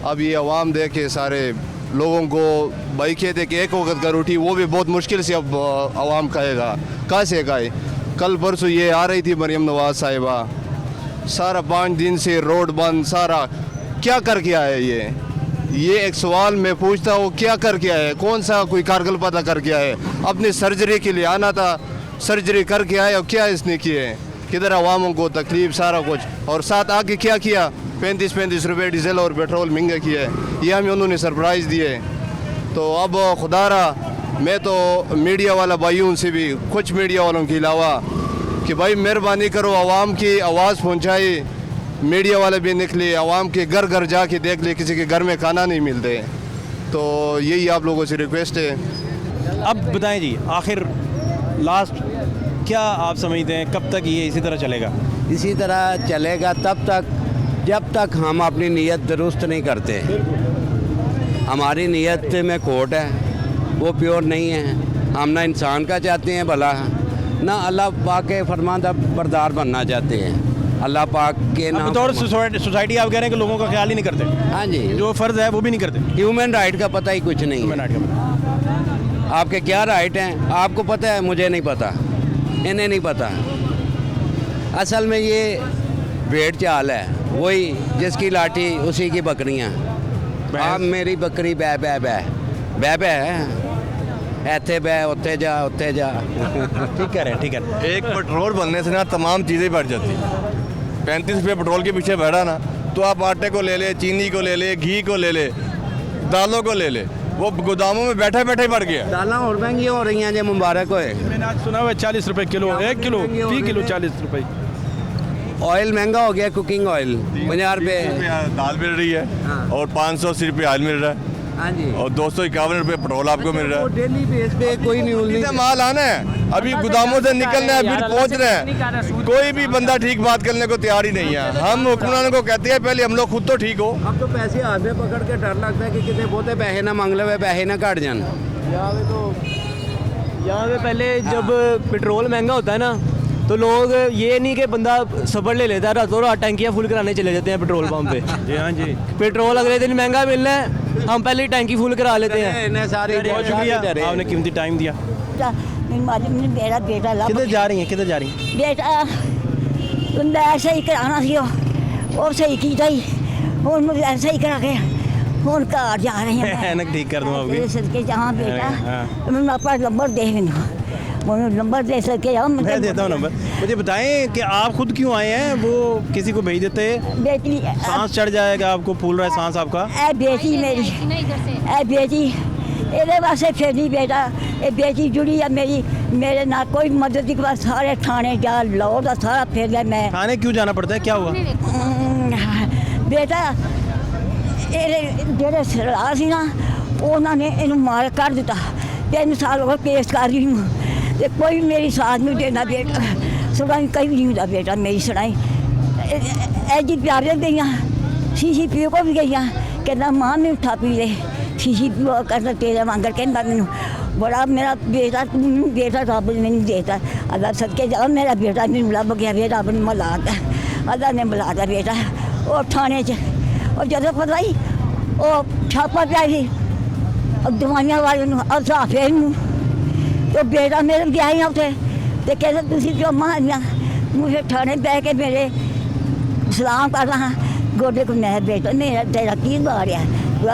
अब ये अवाम देखे सारे लोगों को भाई कहते कि 1 वक्त का रोटी वो भी बहुत मुश्किल से अब अवाम खाएगा, कहाँ से खाए। कल परसों ये आ रही थी मरियम नवाज साहिबा, सारा 5 दिन से रोड बंद, सारा क्या करके आया ये एक सवाल मैं पूछता हूँ, क्या करके आया है? कौन सा कोई कारगिल पता करके आया है? अपनी सर्जरी के लिए आना था, सर्जरी करके आए और क्या इसने किए हैं? किधर अवामों को तकलीफ सारा कुछ, और साथ आके क्या किया? 35 रुपये डीजल और पेट्रोल महंगा किया है, ये हमें उन्होंने सरप्राइज़ दिए। तो अब खुदारा मैं तो मीडिया वाला भाइयों से भी, कुछ मीडिया वालों के अलावा, कि भाई मेहरबानी करो आवाम की आवाज़ पहुँचाए। मीडिया वाले भी निकले, आवाम के घर घर जाके देख ले, किसी के घर में खाना नहीं मिलते। तो यही आप लोगों से रिक्वेस्ट है। अब बताएं जी, आखिर लास्ट क्या आप समझते हैं, कब तक ये इसी तरह चलेगा? इसी तरह चलेगा तब तक जब तक हम अपनी नीयत दुरुस्त नहीं करते। हमारी नीयत में खोट है, वो प्योर नहीं है। हम ना इंसान का चाहते हैं भला, ना अल्लाह पाक के फरमान बरदार बनना चाहते हैं। अल्लाह पाक के नाम बतौर सोसाइटी आप कह रहे हैं कि लोगों का ख्याल ही नहीं करते? हाँ जी, जो फ़र्ज़ है वो भी नहीं करते। ह्यूमन राइट का पता ही कुछ नहीं है। ह्यूमन राइट का पता, आपके क्या राइट हैं आपको पता है, मुझे नहीं पता, इन्हें नहीं पता। असल में ये भेड़ चाल है, वही जिसकी लाठी उसी की बकरियाँ। आप मेरी बकरी बै बै बै बै बै है, ऐथे बै उत्थे जा उत्थे जा। ठीक कह रहे हैं, ठीक है। एक पेट्रोल बनने से ना तमाम चीज़ें बढ़ जाती हैं। 35 रुपये पेट्रोल के पीछे बैठा ना, तो आप आटे को ले ले, चीनी को ले ले, घी को ले ले, दालों को ले ले, वो गोदामों में बैठे बैठे बढ़ गया। दालें और महंगी हो रही हैं, जो मुबारक होए। मैंने आज सुना हुआ 40 रुपये किलो, 1 किलो, 3 किलो 40 रुपये। ऑयल महंगा हो गया, कुकिंग ऑयल 50 रुपये दाल मिल रही है, और 580 रुपये ऑयल मिल रहा है। हाँ जी, और 251 रुपये पेट्रोल आपको मिल रहा है। डेली बेस पे कोई न्यूज़ नहीं। माल आना है, अभी गोदामों से निकलना है, फिर पहुंच रहे हैं। कोई भी बंदा ठीक बात करने को तैयार ही नहीं है। हम हुक्मरानों को कहते हैं पहले हम लोग खुद तो ठीक हो। अब तो पैसे हाथ में पकड़ के डर लगता है कि कितने बहुते पैसे ना मांग ले, पैसे ना काट जान। यहाँ पे पहले जब पेट्रोल महंगा होता है ना, तो लोग ये नहीं कि बंदा सब्र ले लेता है, रातों रात टैंकियाँ फुल कराने चले जाते हैं पेट्रोल पंप पे। जी हाँ जी, पेट्रोल अगले दिन महंगा मिलना है, हम पहले ही टैंकी फुल करा लेते हैं। इन्हें सारी बहुत शुक्रिया, आपने कीमती टाइम दिया। मेरा बेटा किधर जा रही हैं, किधर जा रही हैं? बेटा मैं सही कराना सी और सही की थी, हूँ मैं सही करा के हूँ घर जा रही हैं। ऐनक ठीक कर दूँ आपकी। सदके जहाँ बेटा मैं अपना नंबर दे मैंने नंबर दे सके जाओ। मैं देता हूँ नंबर। मुझे बताएं कि आप खुद क्यों आए हैं, वो किसी को भेज देते? बेटी सांस चढ़ जाएगा, आपको फूल रहा है सांस आपका। ए बेटी मेरी, ए बेटी ये वास्ते फिर नहीं बेटा, ये बेटी जुड़ी है मेरी, मेरे ना कोई मदद की बात। सारे थाने जा लाहौर का सारा फिर गया मैं। थाने क्यों जाना पड़ता है, क्या हुआ? बेटा जेडे सरदार सी ना, उन्होंने इन्हू मार कर दिता। 3 साल हो गए केस कर रही हूँ, कोई मेरी साथ नहीं देना बेटा। सुनाई कहीं नहीं होता बेटा, मेरी सुनाई ऐसी प्यारे गई शीशी पियो को भी गई, कहना माँ मैं उठा पी ले शीशी पियो करना तेरे वांगर कहना मैनू बड़ा मेरा बेटा बेटा रब ने नहीं देता। अल्लाह सदके जाओ मेरा बेटा मैनू लभ गया, बेटा रब ने मिलाता, अल्लाह ने मिलाता बेटा। और थाने च और जो पता ही वो छापा पाया सी दवाइयां वाले असाफे तो बेटा मेरे गया ही उत्थे तो कहते तुम क्यों मारिया। मुझे थाने बह के मेरे सलाम कर रहा गोडे को मैं बेटा मेरा तेरा की मारिया,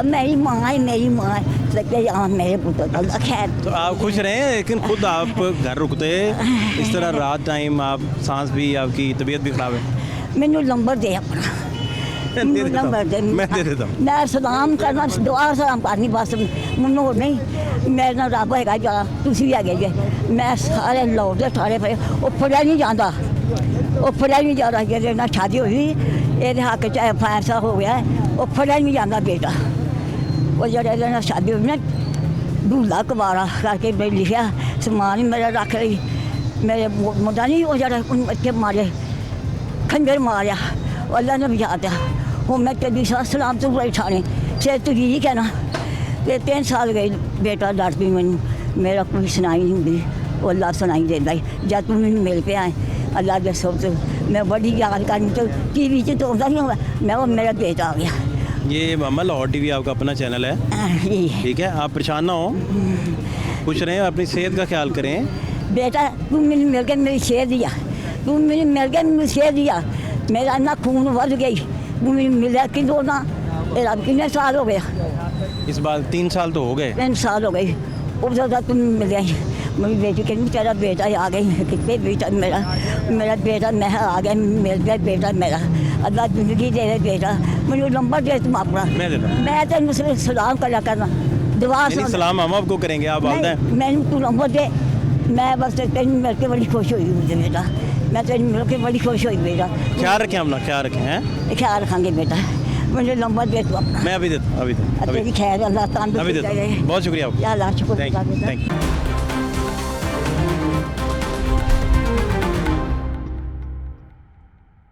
मेरी माँ है, मेरी माँ है, सकते यहाँ मेरे पुत्र का खैर। तो आप खुश रहें, लेकिन खुद आप घर रुकते इस तरह रात टाइम, आप सांस भी, आपकी तबीयत भी खराब है। मैनू नंबर दे अपना, नंबर दे, मैं दे देता हूँ। मैं सलाम करना, दुआ सलाम करनी बस, मैनू होर नहीं। मेरे नाल रब है ज़्यादा, तुम भी है जे। मैं सारे लाहौर के थाने पे वो फड़िया नहीं जाता, वो फड़िया नहीं जाता। जेडे ना शादी हुई ये हक च फैसला हो गया, वो फड़िया नहीं जाता बेटा। वो जेडे ना शादी हुई ना दूल्हा कुवारा करके मैं लिखा समान ही मेरा रख ली, मेरे मुंडा नहीं वो जरा बच्चे मारे खंजर मारिया, अल्लाह ने बचा दिया। हूँ मैं तेरी सलाम तो बड़ी ठाने से तुझी ही कहना। 3 साल गए बेटा डर पी मैनू, मेरा कोई सुनाई नहीं हुंदी, वो अल्लाह सुनाई देता ही। जब तू मैनू मिल पे आए अल्लाह दे सब तो मैं बड़ी याद करनी, तो TV च तो नहीं होगा, मैं वो मेरा बेटा आ गया। ये मामा लाहौर TV आपका अपना चैनल है, ठीक है? आप परेशान ना हो, खुश रहें, अपनी सेहत का ख्याल करें। बेटा तू मैंने मिल के मेरी सेहत दिया, तू मैंने मिल के मेरी सेहत दिया, मेरा ना खून बढ़ गई, तू मैंने मिला कि दो ना कितने साल हो गया? इस बार 3 साल तो हो गए। 3 साल हो गए, उस वक्त तुम मिल गई। मेरी बेटी कहती तेरा बेटा आ गई, कितने बेटा मेरा बेटा मैं आ गया, मिल गया बेटा मेरा, अल्लाह जिंदगी दे बेटा। मुझे नंबर दे तुम अपना, मैं तेन सलाम करा करना, दुआ सलाम मामा आपको करेंगे, आप वालदा हैं। मैंने तू नंबर दे, मैं बस तेन मिल के बड़ी खुश हुई मुझे बेटा। मैं तेरी मिल के बड़ी खुश हुई बेटा। ख्याल रखें अपना, ख्याल रखें हैं। ख्याल रखेंगे बेटा, मुझे नंबर दे तू अपना। मैं अभी देता हूँ, अभी देता हूँ, तेरी खैर अल्लाह तंदुरुस्त अभी देता रहे। हूँ। बहुत शुक्रिया आपका। या अल्लाह शुक्र थैंक बेटा। यू।